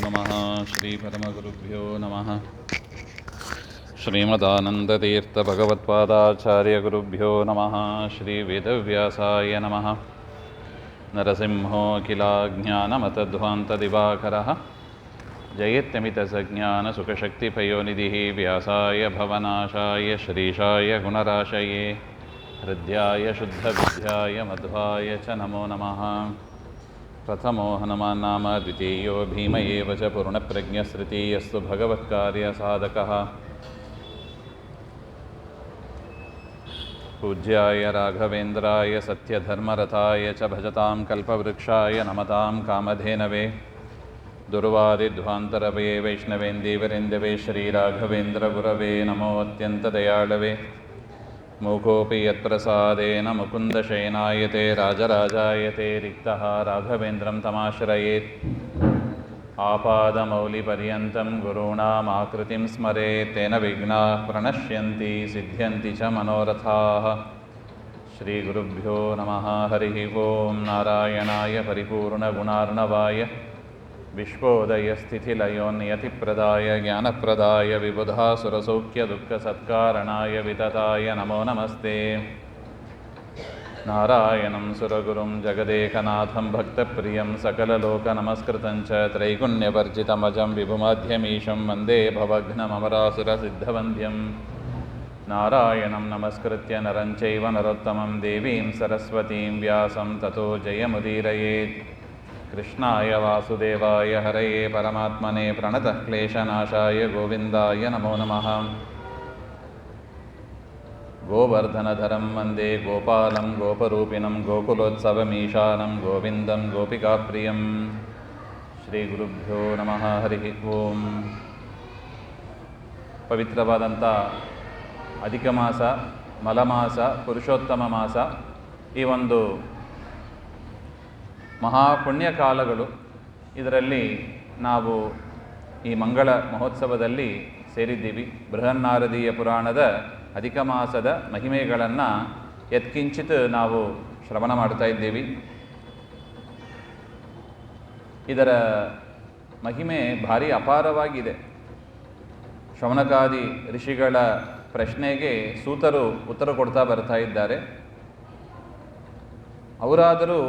ನಮಃ. ಶ್ರೀ ಪರಮಗುರುಭ್ಯೋ ನಮಃ. ಶ್ರೀಮದಾನಂದತೀರ್ಥಭಗವತ್ಪಾದಾಚಾರ್ಯಗುರುಭ್ಯೋ ನಮಃ. ಶ್ರೀ ವೇದವ್ಯಾಸಾಯ ನಮಃ. ನರಸಿಂಹೋऽಖಿಲಾಜ್ಞಾನಮತಧ್ವಾन्तದಿವಾಕರः ಜಯತ್ಯಮಿತಸಜ್ಞಾನಸುಖಶಕ್ತಿಪಯೋನಿಧಿः ವ್ಯಾಸಾಯ ಭವನಾಶಾಯ ಶ್ರೀಶಾಯ ಗುಣರಾಶಯೇ ಹೃದ್ಯಾಯ ಶುದ್ಧವಿದ್ಯಾಯ ಮಧ್ವಾಯ ಚ ನಮೋ ನಮಃ. ಪ್ರಥಮೋ ಹನುಮಾನ್ ನಾಮ ದ್ವಿತೀಯೋ ಭೀಮ ಏವ ಚ ಪೂರ್ಣಪ್ರಜ್ಞಸ್ತೃತೀಯಸ್ತು ಭಗವತ್ಕಾರ್ಯಸಾಧಕಃ. ಪೂಜ್ಯಾಯ ರಾಘವೇಂದ್ರಾಯ ಸತ್ಯಧರ್ಮರಥಾಯ ಚ ಭಜತಾಂ ಕಲ್ಪವೃಕ್ಷಾಯ ನಮತಾಂ ಕಾಮಧೇನವೇ. ದುರ್ವಾದಿಧ್ವಾಂತರವೇ ವೈಷ್ಣವೇಂದೀವರೆಂದವೇ ಶ್ರೀರಾಘವೇಂದ್ರ ಗುರವೇ ನಮೋ ಅತ್ಯಂತದಯಾಳವೇ. ಮೂಕೋಪಿ ಯತ್ಪ್ರಸಾದೇನ ಮುಕುಂದಶಯನಾಯತೆ ರಾಜರಾಜಾಯತೆ ರಿಕ್ತಃ ರಾಘವೇಂದ್ರಂ ತಮಾಶ್ರಯೇತ್. ಆಪಾದಮೌಲಿಪರ್ಯಂತಂ ಗುರುಣಾಮಾಕೃತಿಂ ಸ್ಮರೇತ್ ತೇನ ವಿಘ್ನಾಃ ಪ್ರಣಶ್ಯಂತಿ ಸಿದ್ಧ್ಯಂತಿ ಚ ಮನೋರಥಾಃ. ಶ್ರೀಗುರುಭ್ಯೋ ನಮಃ. ಹರಿ ಓಂ. ನಾರಾಯಣಾಯ ಪರಿಪೂರ್ಣಗುಣಾರ್ಣವಾಯ ವಿಶ್ವೋದಯಸ್ಥಿತಿಲಯೋನ್ನಿಯತಿಪ್ರದಾಯ ಜ್ಞಾನಪ್ರದಾಯ ವಿಬುಧಾಸುರಸೌಖ್ಯದುಃಖಸತ್ಕಾರಣಾಯ ವಿತತಾಯ ನಮೋ ನಮಸ್ತೆ. ನಾರಾಯಣಂ ಸುರಗುರುಂ ಜಗದೇಕನಾಥಂ ಭಕ್ತಪ್ರಿಯಂ ಸಕಲಲೋಕನಮಸ್ಕೃತಂ ಚ ತ್ರೈಗುಣ್ಯವರ್ಜಿತಮಜಂ ವಿಭುಮಾಧ್ಯಮೀಶಂ ವಂದೇ ಭವಘ್ನಮರಾಸುರಸಿದ್ಧವಂದ್ಯಂ. ನಾರಾಯಣಂ ನಮಸ್ಕೃತ್ಯ ನರಂ ಚೈವ ನರೋತ್ತಮಂ ದೇವೀಂ ಸರಸ್ವತೀಂ ವ್ಯಾಸಂ ತತೋ ಜಯಮುದೀರಯೇತ್. ಕೃಷ್ಣಾಯ ವಾಸುದೇವಾಯ ಹರಯೇ ಪರಮಾತ್ಮನೇ ಪ್ರಣತಃ ಕ್ಲೇಶನಾಶಾಯ ಗೋವಿಂದಾಯ ನಮೋ ನಮಃ. ಗೋವರ್ಧನಧರಂ ವಂದೇ ಗೋಪಾಲಂ ಗೋಪರೂಪಿಣಂ ಗೋಕುಲೋತ್ಸವಮೀಶಾನಂ ಗೋವಿಂದಂ ಗೋಪಿಕಾಪ್ರಿಯಂ. ಶ್ರೀಗುರುಭ್ಯೋ ನಮಃ. ಹರಿ ಓಂ. ಪವಿತ್ರವಾದಂಥ ಅಧಿಕ ಮಾಸ, ಮಲಮಾಸ, ಪುರುಷೋತ್ತಮ ಮಾಸ, ಈ ಒಂದು ಮಹಾಪುಣ್ಯಕಾಲಗಳು. ಇದರಲ್ಲಿ ನಾವು ಈ ಮಂಗಳ ಮಹೋತ್ಸವದಲ್ಲಿ ಸೇರಿದ್ದೀವಿ. ಬೃಹನ್ನಾರದೀಯ ಪುರಾಣದ ಅಧಿಕ ಮಾಸದ ಮಹಿಮೆಗಳನ್ನು ಯತ್ಕಿಂಚಿತ್ ನಾವು ಶ್ರವಣ ಮಾಡ್ತಾ ಇದ್ದೀವಿ. ಇದರ ಮಹಿಮೆ ಭಾರಿ ಅಪಾರವಾಗಿದೆ. ಶೌನಕಾದಿ ಋಷಿಗಳ ಪ್ರಶ್ನೆಗೆ ಸೂತರು ಉತ್ತರ ಕೊಡ್ತಾ ಬರ್ತಾ ಇದ್ದಾರೆ. ಅವರಾದರೂ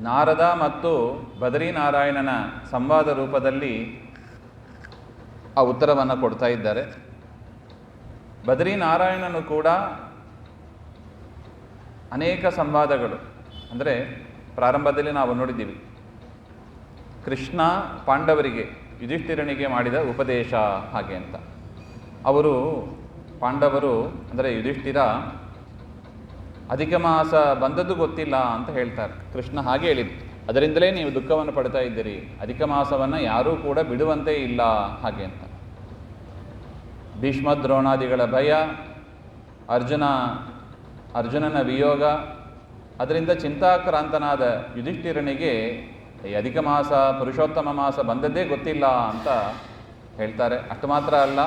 ನಾರದ ಮತ್ತು ಬದರಿನಾರಾಯಣನ ಸಂವಾದ ರೂಪದಲ್ಲಿ ಆ ಉತ್ತರವನ್ನು ಕೊಡ್ತಾ ಇದ್ದಾರೆ. ಬದರಿನಾರಾಯಣನು ಕೂಡ ಅನೇಕ ಸಂವಾದಗಳು, ಅಂದರೆ ಪ್ರಾರಂಭದಲ್ಲಿ ನಾವು ನೋಡಿದ್ದೀವಿ, ಕೃಷ್ಣ ಪಾಂಡವರಿಗೆ ಯುಧಿಷ್ಠಿರನಿಗೆ ಮಾಡಿದ ಉಪದೇಶ ಹಾಗೆ ಅಂತ. ಅವರು ಪಾಂಡವರು ಅಂದರೆ ಯುಧಿಷ್ಠಿರ ಅಧಿಕ ಮಾಸ ಬಂದದ್ದು ಗೊತ್ತಿಲ್ಲ ಅಂತ ಹೇಳ್ತಾರೆ. ಕೃಷ್ಣ ಹಾಗೆ ಹೇಳಿದ್ದು, ಅದರಿಂದಲೇ ನೀವು ದುಃಖವನ್ನು ಪಡ್ತಾ ಇದ್ದೀರಿ, ಅಧಿಕ ಮಾಸವನ್ನು ಯಾರೂ ಕೂಡ ಬಿಡುವಂತೆ ಇಲ್ಲ ಹಾಗೆ ಅಂತ. ಭೀಷ್ಮ ದ್ರೋಣಾದಿಗಳ ಭಯ, ಅರ್ಜುನನ ವಿಯೋಗ, ಅದರಿಂದ ಚಿಂತಾಕ್ರಾಂತನಾದ ಯುಧಿಷ್ಠಿರನಿಗೆ ಈ ಅಧಿಕ ಮಾಸ, ಪುರುಷೋತ್ತಮ ಮಾಸ ಬಂದದ್ದೇ ಗೊತ್ತಿಲ್ಲ ಅಂತ ಹೇಳ್ತಾರೆ. ಅಷ್ಟು ಮಾತ್ರ ಅಲ್ಲ,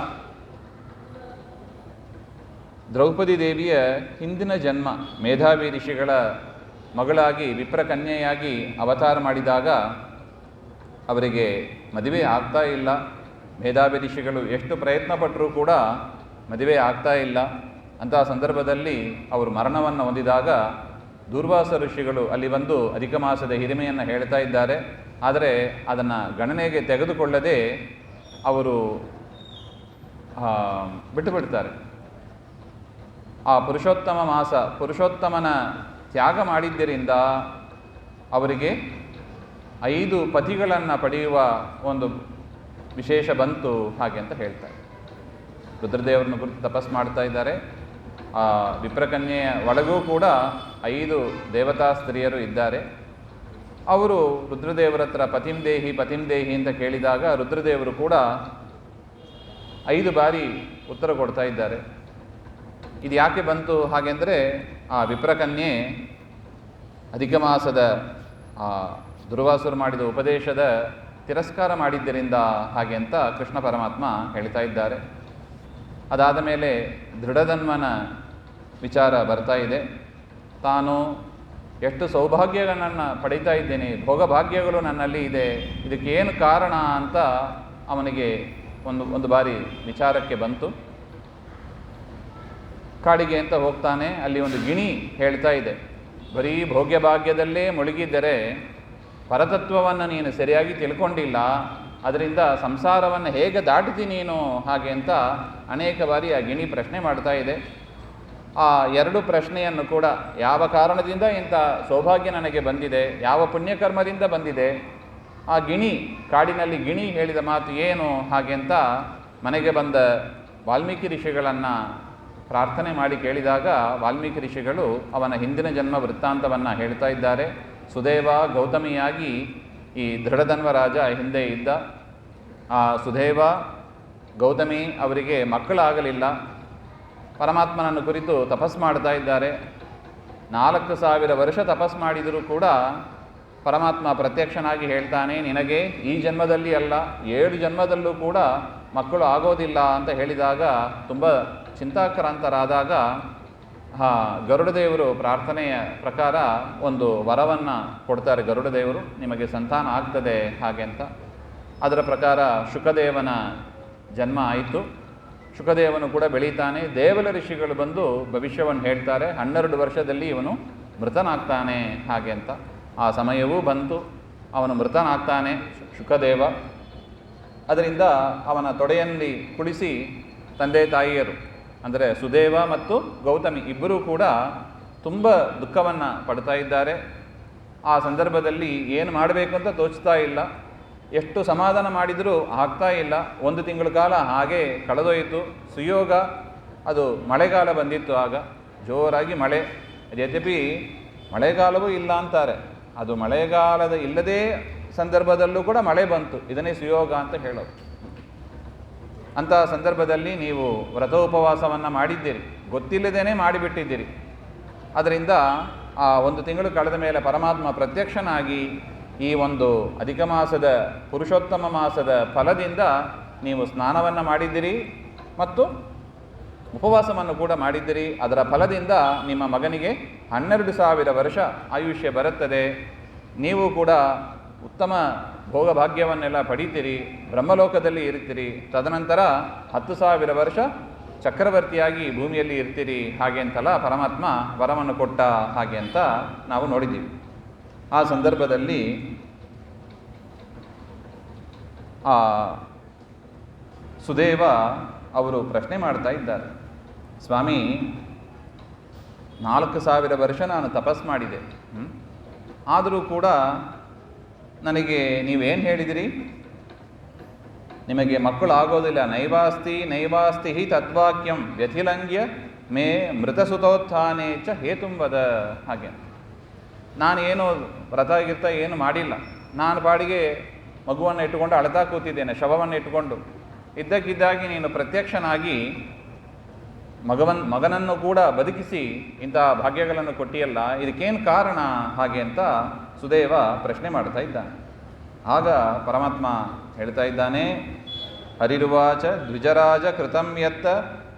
ದ್ರೌಪದಿ ದೇವಿಯ ಹಿಂದಿನ ಜನ್ಮ ಮೇಧಾವಿ ಋಷಿಗಳ ಮಗಳಾಗಿ ವಿಪ್ರಕನ್ಯೆಯಾಗಿ ಅವತಾರ ಮಾಡಿದಾಗ ಅವರಿಗೆ ಮದುವೆ ಆಗ್ತಾ ಇಲ್ಲ. ಮೇಧಾವಿ ಋಷಿಗಳು ಎಷ್ಟು ಪ್ರಯತ್ನ ಪಟ್ಟರೂ ಕೂಡ ಮದುವೆ ಆಗ್ತಾ ಇಲ್ಲ. ಅಂತಹ ಸಂದರ್ಭದಲ್ಲಿ ಅವರು ಮರಣವನ್ನು ಹೊಂದಿದಾಗ ದೂರ್ವಾಸ ಋಷಿಗಳು ಅಲ್ಲಿ ಬಂದು ಅಧಿಕ ಮಾಸದ ಹಿರಿಮೆಯನ್ನು ಹೇಳ್ತಾ ಇದ್ದಾರೆ. ಆದರೆ ಅದನ್ನು ಗಣನೆಗೆ ತೆಗೆದುಕೊಳ್ಳದೆ ಅವರು ಬಿಟ್ಟುಬಿಡ್ತಾರೆ. ಆ ಪುರುಷೋತ್ತಮ ಮಾಸ, ಪುರುಷೋತ್ತಮನ ತ್ಯಾಗ ಮಾಡಿದ್ದರಿಂದ ಅವರಿಗೆ 5 ಪತಿಗಳನ್ನು ಪಡೆಯುವ ಒಂದು ವಿಶೇಷ ಬಂತು ಹಾಗೆ ಅಂತ ಹೇಳ್ತಾರೆ. ರುದ್ರದೇವರನ್ನು ಕುರಿತು ತಪಸ್ ಮಾಡ್ತಾ ಇದ್ದಾರೆ. ಆ ವಿಪ್ರಕನ್ಯೆಯ ಒಳಗೂ ಕೂಡ 5 ದೇವತಾ ಸ್ತ್ರೀಯರು ಇದ್ದಾರೆ. ಅವರು ರುದ್ರದೇವರ ಹತ್ರ ಪತಿಂ ದೇಹಿ ಅಂತ ಕೇಳಿದಾಗ ರುದ್ರದೇವರು ಕೂಡ 5 ಬಾರಿ ಉತ್ತರ ಕೊಡ್ತಾ ಇದ್ದಾರೆ. ಇದು ಯಾಕೆ ಬಂತು ಹಾಗೆಂದರೆ, ಆ ವಿಪ್ರಕನ್ಯೆ ಅಧಿಕ ಮಾಸದ ದುರ್ವಾಸರು ಮಾಡಿದ ಉಪದೇಶದ ತಿರಸ್ಕಾರ ಮಾಡಿದ್ದರಿಂದ ಹಾಗೆ ಅಂತ ಕೃಷ್ಣ ಪರಮಾತ್ಮ ಹೇಳ್ತಾ ಇದ್ದಾರೆ. ಅದಾದ ಮೇಲೆ ದೃಢಧನ್ವನ ವಿಚಾರ ಬರ್ತಾ ಇದೆ. ತಾನು ಎಷ್ಟು ಸೌಭಾಗ್ಯಗಳನ್ನು ಪಡೀತಾ ಇದ್ದೇನೆ, ಭೋಗಭಾಗ್ಯಗಳು ನನ್ನಲ್ಲಿ ಇದೆ, ಇದಕ್ಕೆ ಏನು ಕಾರಣ ಅಂತ ಅವನಿಗೆ ಒಂದು ಬಾರಿ ವಿಚಾರಕ್ಕೆ ಬಂತು. ಕಾಡಿಗೆ ಅಂತ ಹೋಗ್ತಾನೆ. ಅಲ್ಲಿ ಒಂದು ಗಿಣಿ ಹೇಳ್ತಾ ಇದೆ, ಬರೀ ಭೋಗ್ಯಭಾಗ್ಯದಲ್ಲೇ ಮುಳುಗಿದ್ದರೆ ಪರತತ್ವವನ್ನು ನೀನು ಸರಿಯಾಗಿ ತಿಳ್ಕೊಂಡಿಲ್ಲ, ಅದರಿಂದ ಸಂಸಾರವನ್ನು ಹೇಗೆ ದಾಟಿತಿ ನೀನು ಹಾಗೆ ಅಂತ ಅನೇಕ ಬಾರಿ ಆ ಗಿಣಿ ಪ್ರಶ್ನೆ ಮಾಡ್ತಾ ಇದೆ. ಆ ಎರಡು ಪ್ರಶ್ನೆಯನ್ನು ಕೂಡ, ಯಾವ ಕಾರಣದಿಂದ ಇಂಥ ಸೌಭಾಗ್ಯ ನನಗೆ ಬಂದಿದೆ, ಯಾವ ಪುಣ್ಯಕರ್ಮದಿಂದ ಬಂದಿದೆ, ಆ ಕಾಡಿನಲ್ಲಿ ಗಿಣಿ ಹೇಳಿದ ಮಾತು ಏನು ಹಾಗೆ ಅಂತ ಮನೆಗೆ ಬಂದ ವಾಲ್ಮೀಕಿ ಋಷಿಗಳನ್ನು ಪ್ರಾರ್ಥನೆ ಮಾಡಿ ಕೇಳಿದಾಗ ವಾಲ್ಮೀಕಿ ಋಷಿಗಳು ಅವನ ಹಿಂದಿನ ಜನ್ಮ ವೃತ್ತಾಂತವನ್ನು ಹೇಳ್ತಾ ಇದ್ದಾರೆ. ಸುದೇವ ಗೌತಮಿಯಾಗಿ ಈ ದೃಢಧನ್ವ ರಾಜ ಹಿಂದೆ ಇದ್ದ. ಆ ಸುದೇವ ಗೌತಮಿ ಅವರಿಗೆ ಮಕ್ಕಳಾಗಲಿಲ್ಲ. ಪರಮಾತ್ಮನನ್ನು ಕುರಿತು ತಪಸ್ ಮಾಡ್ತಾ ಇದ್ದಾರೆ. 4000 ವರ್ಷ ತಪಸ್ ಮಾಡಿದರೂ ಕೂಡ ಪರಮಾತ್ಮ ಪ್ರತ್ಯಕ್ಷನಾಗಿ ಹೇಳ್ತಾನೆ, ನಿನಗೆ ಈ ಜನ್ಮದಲ್ಲಿ ಅಲ್ಲ 7 ಜನ್ಮದಲ್ಲೂ ಕೂಡ ಮಕ್ಕಳು ಆಗೋದಿಲ್ಲ ಅಂತ ಹೇಳಿದಾಗ ತುಂಬ ಚಿಂತಾಕ್ರಾಂತರಾದಾಗ ಗರುಡದೇವರು ಪ್ರಾರ್ಥನೆಯ ಪ್ರಕಾರ ಒಂದು ವರವನ್ನು ಕೊಡ್ತಾರೆ. ಗರುಡದೇವರು, ನಿಮಗೆ ಸಂತಾನ ಆಗ್ತದೆ ಹಾಗೆ ಅಂತ. ಅದರ ಪ್ರಕಾರ ಶುಕದೇವನ ಜನ್ಮ ಆಯಿತು. ಶುಕದೇವನು ಕೂಡ ಬೆಳೀತಾನೆ. ದೇವಲ ಋಷಿಗಳು ಬಂದು ಭವಿಷ್ಯವನ್ನು ಹೇಳ್ತಾರೆ, 12 ವರ್ಷದಲ್ಲಿ ಇವನು ಮೃತನಾಗ್ತಾನೆ ಹಾಗೆ ಅಂತ. ಆ ಸಮಯವೂ ಬಂತು, ಅವನು ಮೃತನಾಗ್ತಾನೆ ಶುಕದೇವ. ಅದರಿಂದ ಅವನ ತೊಡೆಯಲ್ಲಿ ಕುಳಿಸಿ ತಂದೆ ತಾಯಿಯರು ಅಂದರೆ ಸುದೇವ ಮತ್ತು ಗೌತಮಿ ಇಬ್ಬರೂ ಕೂಡ ತುಂಬ ದುಃಖವನ್ನು ಪಡ್ತಾ ಇದ್ದಾರೆ. ಆ ಸಂದರ್ಭದಲ್ಲಿ ಏನು ಮಾಡಬೇಕು ಅಂತ ತೋಚ್ತಾ ಇಲ್ಲ. ಎಷ್ಟು ಸಮಾಧಾನ ಮಾಡಿದರೂ ಆಗ್ತಾ ಇಲ್ಲ. 1 ತಿಂಗಳ ಕಾಲ ಹಾಗೆ ಕಳೆದೋಯಿತು. ಸುಯೋಗ, ಅದು ಮಳೆಗಾಲ ಬಂದಿತ್ತು. ಆಗ ಜೋರಾಗಿ ಮಳೆ. ಯದ್ಯಪಿ ಮಳೆಗಾಲವೂ ಇಲ್ಲ ಅಂತಾರೆ, ಅದು ಮಳೆಗಾಲದ ಇಲ್ಲದೇ ಸಂದರ್ಭದಲ್ಲೂ ಕೂಡ ಮಳೆ ಬಂತು. ಇದನ್ನೇ ಸುಯೋಗ ಅಂತ ಹೇಳೋದು. ಅಂತಹ ಸಂದರ್ಭದಲ್ಲಿ ನೀವು ವ್ರತೋಪವಾಸವನ್ನು ಮಾಡಿದ್ದೀರಿ, ಗೊತ್ತಿಲ್ಲದೇನೆ ಮಾಡಿಬಿಟ್ಟಿದ್ದೀರಿ. ಅದರಿಂದ ಆ 1 ತಿಂಗಳು ಕಳೆದ ಮೇಲೆ ಪರಮಾತ್ಮ ಪ್ರತ್ಯಕ್ಷನಾಗಿ ಈ ಒಂದು ಅಧಿಕ ಮಾಸದ ಪುರುಷೋತ್ತಮ ಮಾಸದ ಫಲದಿಂದ ನೀವು ಸ್ನಾನವನ್ನು ಮಾಡಿದ್ದೀರಿ ಮತ್ತು ಉಪವಾಸವನ್ನು ಕೂಡ ಮಾಡಿದ್ದೀರಿ. ಅದರ ಫಲದಿಂದ ನಿಮ್ಮ ಮಗನಿಗೆ 12,000 ವರ್ಷ ಆಯುಷ್ಯ ಬರುತ್ತದೆ. ನೀವು ಕೂಡ ಉತ್ತಮ ಭೋಗಭಾಗ್ಯವನ್ನೆಲ್ಲ ಪಡೀತೀರಿ, ಬ್ರಹ್ಮಲೋಕದಲ್ಲಿ ಇರ್ತೀರಿ. ತದನಂತರ 10,000 ವರ್ಷ ಚಕ್ರವರ್ತಿಯಾಗಿ ಭೂಮಿಯಲ್ಲಿ ಇರ್ತೀರಿ ಹಾಗೆ ಅಂತಲ್ಲ ಪರಮಾತ್ಮ ವರವನ್ನು ಕೊಟ್ಟ ಹಾಗೆ ಅಂತ ನಾವು ನೋಡಿದ್ದೀವಿ. ಆ ಸಂದರ್ಭದಲ್ಲಿ ಆ ಸುದೇವ ಅವರು ಪ್ರಶ್ನೆ ಮಾಡ್ತಾ ಇದ್ದಾರೆ, ಸ್ವಾಮಿ 4,000 ವರ್ಷ ನಾನು ತಪಸ್ ಮಾಡಿದೆ, ಆದರೂ ಕೂಡ ನನಗೆ ನೀವೇನು ಹೇಳಿದಿರಿ, ನಿಮಗೆ ಮಕ್ಕಳು ಆಗೋದಿಲ್ಲ. ನೈವಾಸ್ತಿ ಹಿ ತತ್ವಾಕ್ಯಂ ವ್ಯಥಿಲಂಗ್ಯ ಮೇ ಮೃತಸುತೋತ್ಥಾನೇ ಚ ಹೇತುಂವದ ಹಾಗೆ. ನಾನು ಏನು ವ್ರತ ಗಿರ್ತ ಏನು ಮಾಡಿಲ್ಲ. ನಾನು ಪಾಡಿಗೆ ಮಗುವನ್ನು ಇಟ್ಟುಕೊಂಡು ಅಳ್ತಾ ಕೂತಿದ್ದೇನೆ, ಶವವನ್ನು ಇಟ್ಟುಕೊಂಡು. ಇದ್ದಕ್ಕಿದ್ದಾಗಿ ನೀನು ಪ್ರತ್ಯಕ್ಷನಾಗಿ ಮಗನನ್ನು ಕೂಡ ಬದುಕಿಸಿ ಇಂಥ ಭಾಗ್ಯಗಳನ್ನು ಕೊಟ್ಟಿಯಲ್ಲ, ಇದಕ್ಕೇನು ಕಾರಣ ಹಾಗೆ ಅಂತ ಸುದೇವ ಪ್ರಶ್ನೆ ಮಾಡ್ತಾ ಇದ್ದಾನೆ. ಆಗ ಪರಮಾತ್ಮ ಹೇಳ್ತಾ ಇದ್ದಾನೆ, ಹರಿರುವಾಚ ದ್ವಿಜರಾಜ ಕೃತಂ ಯತ್ತ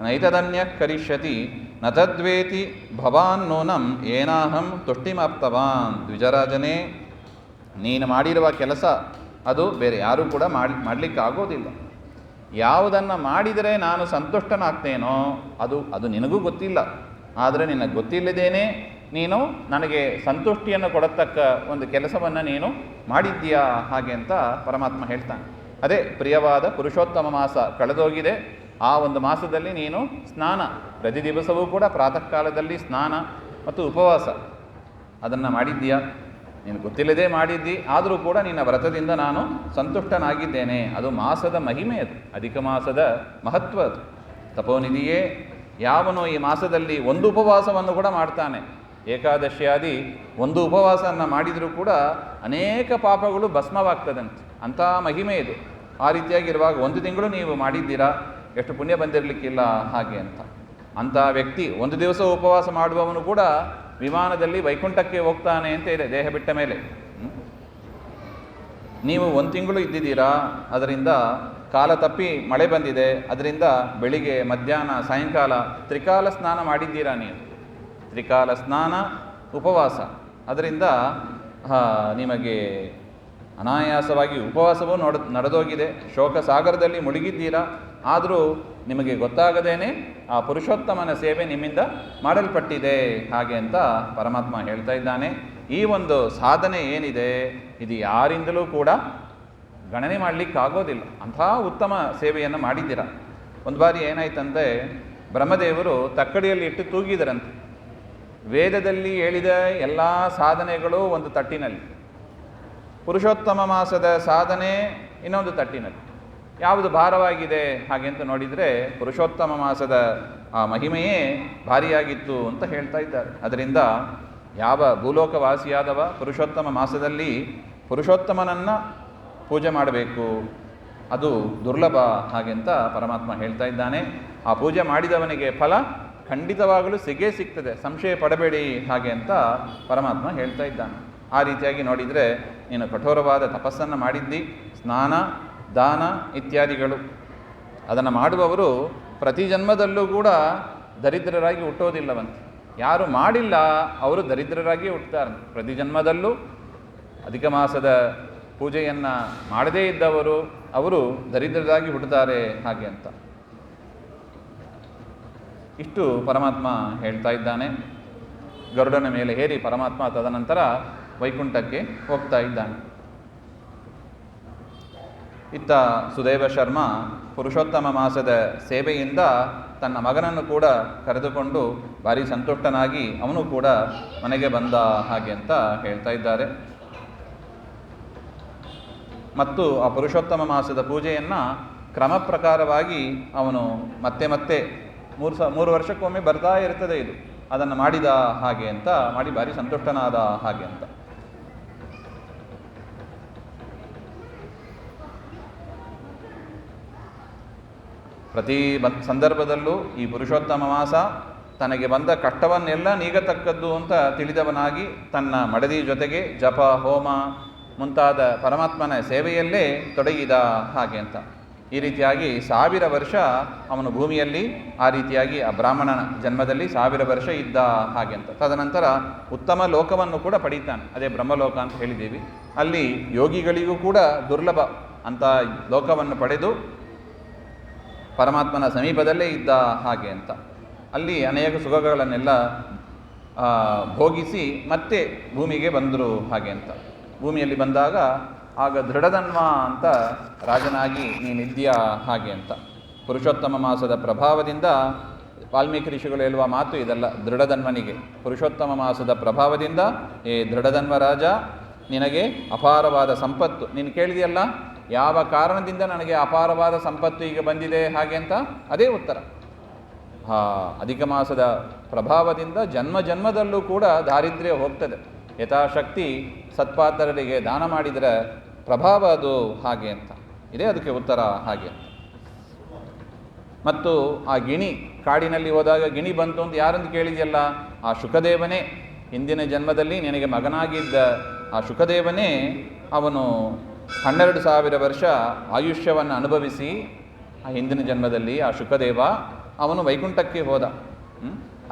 ನೈತದನ್ಯ ಕರಿಷ್ಯತಿ ನ ತದ್ವೇತಿ ಭವಾನ್ ನೂನಂ ಏನಾಹಂ ತುಷ್ಟಿಮಾಪ್ತವಾನ್. ದ್ವಿಜರಾಜನೇ, ನೀನು ಮಾಡಿರುವ ಕೆಲಸ ಅದು ಬೇರೆ ಯಾರೂ ಕೂಡ ಮಾಡಲಿಕ್ಕೆ ಆಗೋದಿಲ್ಲ. ಯಾವುದನ್ನು ಮಾಡಿದರೆ ನಾನು ಸಂತುಷ್ಟನಾಗ್ತೇನೋ ಅದು ನಿನಗೂ ಗೊತ್ತಿಲ್ಲ. ಆದರೆ ನಿನಗೆ ಗೊತ್ತಿಲ್ಲದೇನೆ ನೀನು ನನಗೆ ಸಂತುಷ್ಟಿಯನ್ನು ಕೊಡತಕ್ಕ ಒಂದು ಕೆಲಸವನ್ನು ನೀನು ಮಾಡಿದ್ದೀಯಾ ಹಾಗೆ ಅಂತ ಪರಮಾತ್ಮ ಹೇಳ್ತಾನೆ. ಅದೇ ಪ್ರಿಯವಾದ ಪುರುಷೋತ್ತಮ ಮಾಸ ಕಳೆದೋಗಿದೆ. ಆ ಒಂದು ಮಾಸದಲ್ಲಿ ನೀನು ಸ್ನಾನ, ಪ್ರತಿ ದಿವಸವೂ ಕೂಡ ಪ್ರಾತಃ ಕಾಲದಲ್ಲಿ ಸ್ನಾನ ಮತ್ತು ಉಪವಾಸ ಅದನ್ನು ಮಾಡಿದ್ದೀಯಾ. ನೀನು ಗೊತ್ತಿಲ್ಲದೆ ಮಾಡಿದ್ದಿ, ಆದರೂ ಕೂಡ ನಿನ್ನ ವ್ರತದಿಂದ ನಾನು ಸಂತುಷ್ಟನಾಗಿದ್ದೇನೆ. ಅದು ಮಾಸದ ಮಹಿಮೆ, ಅದು ಅಧಿಕ ಮಾಸದ ಮಹತ್ವ. ಅದು ತಪೋನಿಧಿಯೇ ಯಾವನು ಈ ಮಾಸದಲ್ಲಿ ಒಂದು ಉಪವಾಸವನ್ನು ಕೂಡ ಮಾಡ್ತಾನೆ, ಏಕಾದಶಿಯಾದಿ ಒಂದು ಉಪವಾಸವನ್ನು ಮಾಡಿದರೂ ಕೂಡ ಅನೇಕ ಪಾಪಗಳು ಭಸ್ಮವಾಗ್ತದಂತೆ. ಅಂಥ ಮಹಿಮೆ ಇದು. ಆ ರೀತಿಯಾಗಿರುವಾಗ 1 ತಿಂಗಳು ನೀವು ಮಾಡಿದ್ದೀರಾ, ಎಷ್ಟು ಪುಣ್ಯ ಬಂದಿರಲಿಕ್ಕಿಲ್ಲ ಹಾಗೆ ಅಂತ. ಅಂಥ ವ್ಯಕ್ತಿ 1 ದಿವಸ ಉಪವಾಸ ಮಾಡುವವನು ಕೂಡ ವಿಮಾನದಲ್ಲಿ ವೈಕುಂಠಕ್ಕೆ ಹೋಗ್ತಾನೆ ಅಂತ ಇದೆ ದೇಹ ಬಿಟ್ಟ ಮೇಲೆ. ನೀವು 1 ತಿಂಗಳು ಇದ್ದಿದ್ದೀರಾ, ಅದರಿಂದ ಕಾಲ ತಪ್ಪಿ ಮಳೆ ಬಂದಿದೆ, ಅದರಿಂದ ಬೆಳಿಗ್ಗೆ ಮಧ್ಯಾಹ್ನ ಸಾಯಂಕಾಲ ತ್ರಿಕಾಲ ಸ್ನಾನ ಮಾಡಿದ್ದೀರಾ. ನೀವು ತ್ರಿಕಾಲ ಸ್ನಾನ, ಉಪವಾಸ ಅದರಿಂದ ನಿಮಗೆ ಅನಾಯಾಸವಾಗಿ ಉಪವಾಸವೂ ನಡೆದೋಗಿದೆ, ಶೋಕ ಸಾಗರದಲ್ಲಿ ಮುಳುಗಿದ್ದೀರಾ. ಆದರೂ ನಿಮಗೆ ಗೊತ್ತಾಗದೇನೆ ಆ ಪುರುಷೋತ್ತಮನ ಸೇವೆ ನಿಮ್ಮಿಂದ ಮಾಡಲ್ಪಟ್ಟಿದೆ ಹಾಗೆ ಅಂತ ಪರಮಾತ್ಮ ಹೇಳ್ತಾ ಇದ್ದಾನೆ. ಈ ಒಂದು ಸಾಧನೆ ಏನಿದೆ ಇದು ಯಾರಿಂದಲೂ ಕೂಡ ಗಣನೆ ಮಾಡಲಿಕ್ಕಾಗೋದಿಲ್ಲ. ಅಂಥ ಉತ್ತಮ ಸೇವೆಯನ್ನು ಮಾಡಿದ್ದೀರ. ಒಂದು ಬಾರಿ ಏನಾಯ್ತಂದರೆ, ಬ್ರಹ್ಮದೇವರು ತಕ್ಕಡಿಯಲ್ಲಿ ಇಟ್ಟು ತೂಗಿದರಂತೆ. ವೇದದಲ್ಲಿ ಹೇಳಿದ ಎಲ್ಲ ಸಾಧನೆಗಳು ಒಂದು ತಟ್ಟಿನಲ್ಲಿ, ಪುರುಷೋತ್ತಮ ಮಾಸದ ಸಾಧನೆ ಇನ್ನೊಂದು ತಟ್ಟಿನಲ್ಲಿ. ಯಾವುದು ಭಾರವಾಗಿದೆ ಹಾಗೆ ಅಂತ ನೋಡಿದರೆ ಪುರುಷೋತ್ತಮ ಮಾಸದ ಆ ಮಹಿಮೆಯೇ ಭಾರಿಯಾಗಿತ್ತು ಅಂತ ಹೇಳ್ತಾ ಇದ್ದಾರೆ. ಅದರಿಂದ ಯಾವ ಭೂಲೋಕವಾಸಿಯಾದವ ಪುರುಷೋತ್ತಮ ಮಾಸದಲ್ಲಿ ಪುರುಷೋತ್ತಮನನ್ನು ಪೂಜೆ ಮಾಡಬೇಕು, ಅದು ದುರ್ಲಭ ಹಾಗೆಂತ ಪರಮಾತ್ಮ ಹೇಳ್ತಾ ಇದ್ದಾನೆ. ಆ ಪೂಜೆ ಮಾಡಿದವನಿಗೆ ಫಲ ಖಂಡಿತವಾಗಲೂ ಸಿಗ್ತದೆ, ಸಂಶಯ ಪಡಬೇಡಿ ಹಾಗೆ ಅಂತ ಪರಮಾತ್ಮ ಹೇಳ್ತಾ ಇದ್ದಾನೆ. ಆ ರೀತಿಯಾಗಿ ನೋಡಿದರೆ ನೀನು ಕಠೋರವಾದ ತಪಸ್ಸನ್ನು ಮಾಡಿದ್ದಿ, ಸ್ನಾನ ದಾನ ಇತ್ಯಾದಿಗಳು ಅದನ್ನು ಮಾಡುವವರು ಪ್ರತಿ ಜನ್ಮದಲ್ಲೂ ಕೂಡ ದರಿದ್ರರಾಗಿ ಹುಟ್ಟೋದಿಲ್ಲವಂತೆ. ಯಾರು ಮಾಡಿಲ್ಲ ಅವರು ದರಿದ್ರರಾಗಿ ಹುಟ್ಟುತ್ತಾರೆ. ಪ್ರತಿ ಜನ್ಮದಲ್ಲೂ ಅಧಿಕ ಮಾಸದ ಪೂಜೆಯನ್ನು ಮಾಡದೇ ಇದ್ದವರು ಅವರು ದರಿದ್ರರಾಗಿ ಹುಟ್ಟುತ್ತಾರೆ ಹಾಗೆ ಅಂತ ಇಷ್ಟು ಪರಮಾತ್ಮ ಹೇಳ್ತಾ ಇದ್ದಾನೆ. ಗರುಡನ ಮೇಲೆ ಹೇರಿ ಪರಮಾತ್ಮ ತದನಂತರ ವೈಕುಂಠಕ್ಕೆ ಹೋಗ್ತಾ ಇದ್ದಾನೆ. ಇತ್ತ ಸುದೇವ ಶರ್ಮ ಪುರುಷೋತ್ತಮ ಮಾಸದ ಸೇವೆಯಿಂದ ತನ್ನ ಮಗನನ್ನು ಕೂಡ ಕರೆದುಕೊಂಡು ಭಾರಿ ಸಂತುಷ್ಟನಾಗಿ ಅವನು ಕೂಡ ಮನೆಗೆ ಬಂದ ಹಾಗೆ ಅಂತ ಹೇಳ್ತಾ ಇದ್ದಾರೆ. ಮತ್ತು ಆ ಪುರುಷೋತ್ತಮ ಮಾಸದ ಪೂಜೆಯನ್ನು ಕ್ರಮ ಪ್ರಕಾರವಾಗಿ ಅವನು ಮತ್ತೆ ಮತ್ತೆ 3 ವರ್ಷಕ್ಕೊಮ್ಮೆ ಬರ್ತಾ ಇರ್ತದೆ ಇದು, ಅದನ್ನು ಮಾಡಿದ ಹಾಗೆ ಅಂತ ಮಾಡಿ ಭಾರಿ ಸಂತುಷ್ಟನಾದ ಹಾಗೆ ಅಂತ. ಪ್ರತಿ ಸಂದರ್ಭದಲ್ಲೂ ಈ ಪುರುಷೋತ್ತಮ ಮಾಸ ತನಗೆ ಬಂದ ಕಷ್ಟವನ್ನೆಲ್ಲ ನೀಗತಕ್ಕದ್ದು ಅಂತ ತಿಳಿದವನಾಗಿ ತನ್ನ ಮಡದಿ ಜೊತೆಗೆ ಜಪ ಹೋಮ ಮುಂತಾದ ಪರಮಾತ್ಮನ ಸೇವೆಯಲ್ಲೇ ತೊಡಗಿದ ಹಾಗೆ ಅಂತ. ಈ ರೀತಿಯಾಗಿ 1000 ವರ್ಷ ಅವನು ಭೂಮಿಯಲ್ಲಿ ಆ ರೀತಿಯಾಗಿ ಆ ಬ್ರಾಹ್ಮಣನ ಜನ್ಮದಲ್ಲಿ 1000 ವರ್ಷ ಇದ್ದ ಹಾಗೆ ಅಂತ. ತದನಂತರ ಉತ್ತಮ ಲೋಕವನ್ನು ಕೂಡ ಪಡೀತಾನೆ, ಅದೇ ಬ್ರಹ್ಮಲೋಕ ಅಂತ ಹೇಳಿದ್ದೀವಿ. ಅಲ್ಲಿ ಯೋಗಿಗಳಿಗೂ ಕೂಡ ದುರ್ಲಭ ಅಂತ ಲೋಕವನ್ನು ಪಡೆದು ಪರಮಾತ್ಮನ ಸಮೀಪದಲ್ಲೇ ಇದ್ದ ಹಾಗೆ ಅಂತ. ಅಲ್ಲಿ ಅನೇಕ ಸುಖಗಳನ್ನೆಲ್ಲ ಭೋಗಿಸಿ ಮತ್ತೆ ಭೂಮಿಗೆ ಬಂದರು ಹಾಗೆ ಅಂತ. ಭೂಮಿಯಲ್ಲಿ ಬಂದಾಗ ಆಗ ದೃಢಧನ್ವ ಅಂತ ರಾಜನಾಗಿ ನೀನಿದ್ಯಾ ಹಾಗೆ ಅಂತ. ಪುರುಷೋತ್ತಮ ಮಾಸದ ಪ್ರಭಾವದಿಂದ ವಾಲ್ಮೀಕಿ ಋಷಿಗಳು ಹೇಳುವ ಮಾತು ಇದಲ್ಲ. ದೃಢಧನ್ವನಿಗೆ ಪುರುಷೋತ್ತಮ ಮಾಸದ ಪ್ರಭಾವದಿಂದ ಏ ದೃಢಧನ್ವ ರಾಜ, ನಿನಗೆ ಅಪಾರವಾದ ಸಂಪತ್ತು. ನೀನು ಕೇಳಿದೆಯಲ್ಲ, ಯಾವ ಕಾರಣದಿಂದ ನನಗೆ ಅಪಾರವಾದ ಸಂಪತ್ತು ಈಗ ಬಂದಿದೆ ಹಾಗೆ ಅಂತ, ಅದೇ ಉತ್ತರ. ಅಧಿಕ ಮಾಸದ ಪ್ರಭಾವದಿಂದ ಜನ್ಮ ಜನ್ಮದಲ್ಲೂ ಕೂಡ ದಾರಿದ್ರ್ಯ ಹೋಗ್ತದೆ. ಯಥಾಶಕ್ತಿ ಸತ್ಪಾತ್ರರಿಗೆ ದಾನ ಮಾಡಿದರೆ ಪ್ರಭಾವ ಅದು ಹಾಗೆ ಅಂತ, ಇದೇ ಅದಕ್ಕೆ ಉತ್ತರ ಹಾಗೆ ಅಂತ. ಮತ್ತು ಆ ಗಿಣಿ ಕಾಡಿನಲ್ಲಿ ಹೋದಾಗ ಗಿಣಿ ಬಂತು ಅಂತ ಯಾರಂತ ಕೇಳಿದೆಯಲ್ಲ, ಆ ಶುಕದೇವನೇ ಹಿಂದಿನ ಜನ್ಮದಲ್ಲಿ ನಿನಗೆ ಮಗನಾಗಿದ್ದ ಆ ಶುಕದೇವನೇ ಅವನು 12,000 ವರ್ಷ ಆಯುಷ್ಯವನ್ನು ಅನುಭವಿಸಿ ಆ ಹಿಂದಿನ ಜನ್ಮದಲ್ಲಿ ಆ ಶುಕದೇವ ಅವನು ವೈಕುಂಠಕ್ಕೆ ಹೋದ.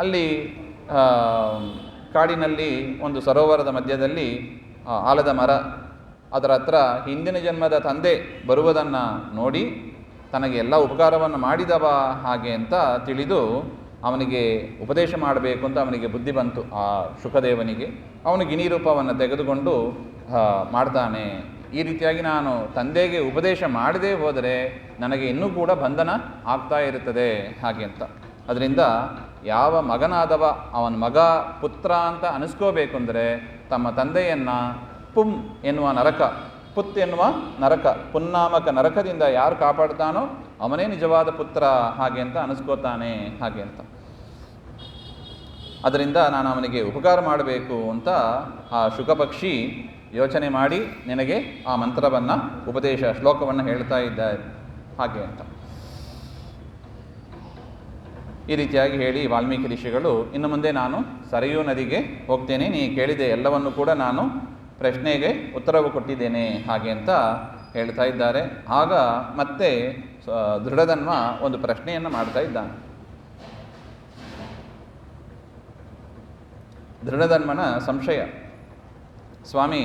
ಅಲ್ಲಿ ಕಾಡಿನಲ್ಲಿ ಒಂದು ಸರೋವರದ ಮಧ್ಯದಲ್ಲಿ ಆಲದ ಮರ, ಅದರ ಹತ್ರ ಹಿಂದಿನ ಜನ್ಮದ ತಂದೆ ಬರುವುದನ್ನು ನೋಡಿ ತನಗೆ ಎಲ್ಲ ಉಪಕಾರವನ್ನು ಮಾಡಿದವ ಹಾಗೆ ಅಂತ ತಿಳಿದು ಅವನಿಗೆ ಉಪದೇಶ ಮಾಡಬೇಕು ಅಂತ ಅವನಿಗೆ ಬುದ್ಧಿ ಬಂತು ಆ ಶುಕದೇವನಿಗೆ. ಅವನು ಗಿಣಿ ರೂಪವನ್ನು ತೆಗೆದುಕೊಂಡು ಮಾಡ್ತಾನೆ. ಈ ರೀತಿಯಾಗಿ ನಾನು ತಂದೆಗೆ ಉಪದೇಶ ಮಾಡದೇ ಹೋದರೆ ನನಗೆ ಇನ್ನೂ ಕೂಡ ಬಂಧನ ಆಗ್ತಾ ಇರುತ್ತದೆ ಹಾಗೆ ಅಂತ. ಅದರಿಂದ ಯಾವ ಮಗನಾದವ ಅವನ ಮಗ ಪುತ್ರ ಅಂತ ಅನಿಸ್ಕೋಬೇಕು ಅಂದರೆ ತಮ್ಮ ತಂದೆಯನ್ನು ಪುಂ ಎನ್ನುವ ನರಕ, ಪುತ್ ಎನ್ನುವ ನರಕ, ಪುನ್ನಾಮಕ ನರಕದಿಂದ ಯಾರು ಕಾಪಾಡ್ತಾನೋ ಅವನೇ ನಿಜವಾದ ಪುತ್ರ ಹಾಗೆ ಅಂತ ಅನಿಸ್ಕೋತಾನೆ ಹಾಗೆ ಅಂತ. ಅದರಿಂದ ನಾನು ಅವನಿಗೆ ಉಪಕಾರ ಮಾಡಬೇಕು ಅಂತ ಆ ಶುಕಪಕ್ಷಿ ಯೋಚನೆ ಮಾಡಿ ನಿನಗೆ ಆ ಮಂತ್ರವನ್ನು ಉಪದೇಶ ಶ್ಲೋಕವನ್ನು ಹೇಳ್ತಾ ಇದ್ದಾರೆ ಹಾಗೆ ಅಂತ. ಈ ರೀತಿಯಾಗಿ ಹೇಳಿ ವಾಲ್ಮೀಕಿ ಋಷಿಗಳು ಇನ್ನು ಮುಂದೆ ನಾನು ಸರಯೂ ನದಿಗೆ ಹೋಗ್ತೇನೆ, ನೀ ಕೇಳಿದೆ ಎಲ್ಲವನ್ನು ಕೂಡ ನಾನು ಪ್ರಶ್ನೆಗೆ ಉತ್ತರವು ಕೊಟ್ಟಿದ್ದೇನೆ ಹಾಗೆ ಅಂತ ಹೇಳ್ತಾ ಇದ್ದಾರೆ. ಆಗ ಮತ್ತೆ ದೃಢಧನ್ವ ಒಂದು ಪ್ರಶ್ನೆಯನ್ನು ಮಾಡ್ತಾ ಇದ್ದಾನೆ. ದೃಢಧನ್ವನ ಸಂಶಯ, ಸ್ವಾಮಿ,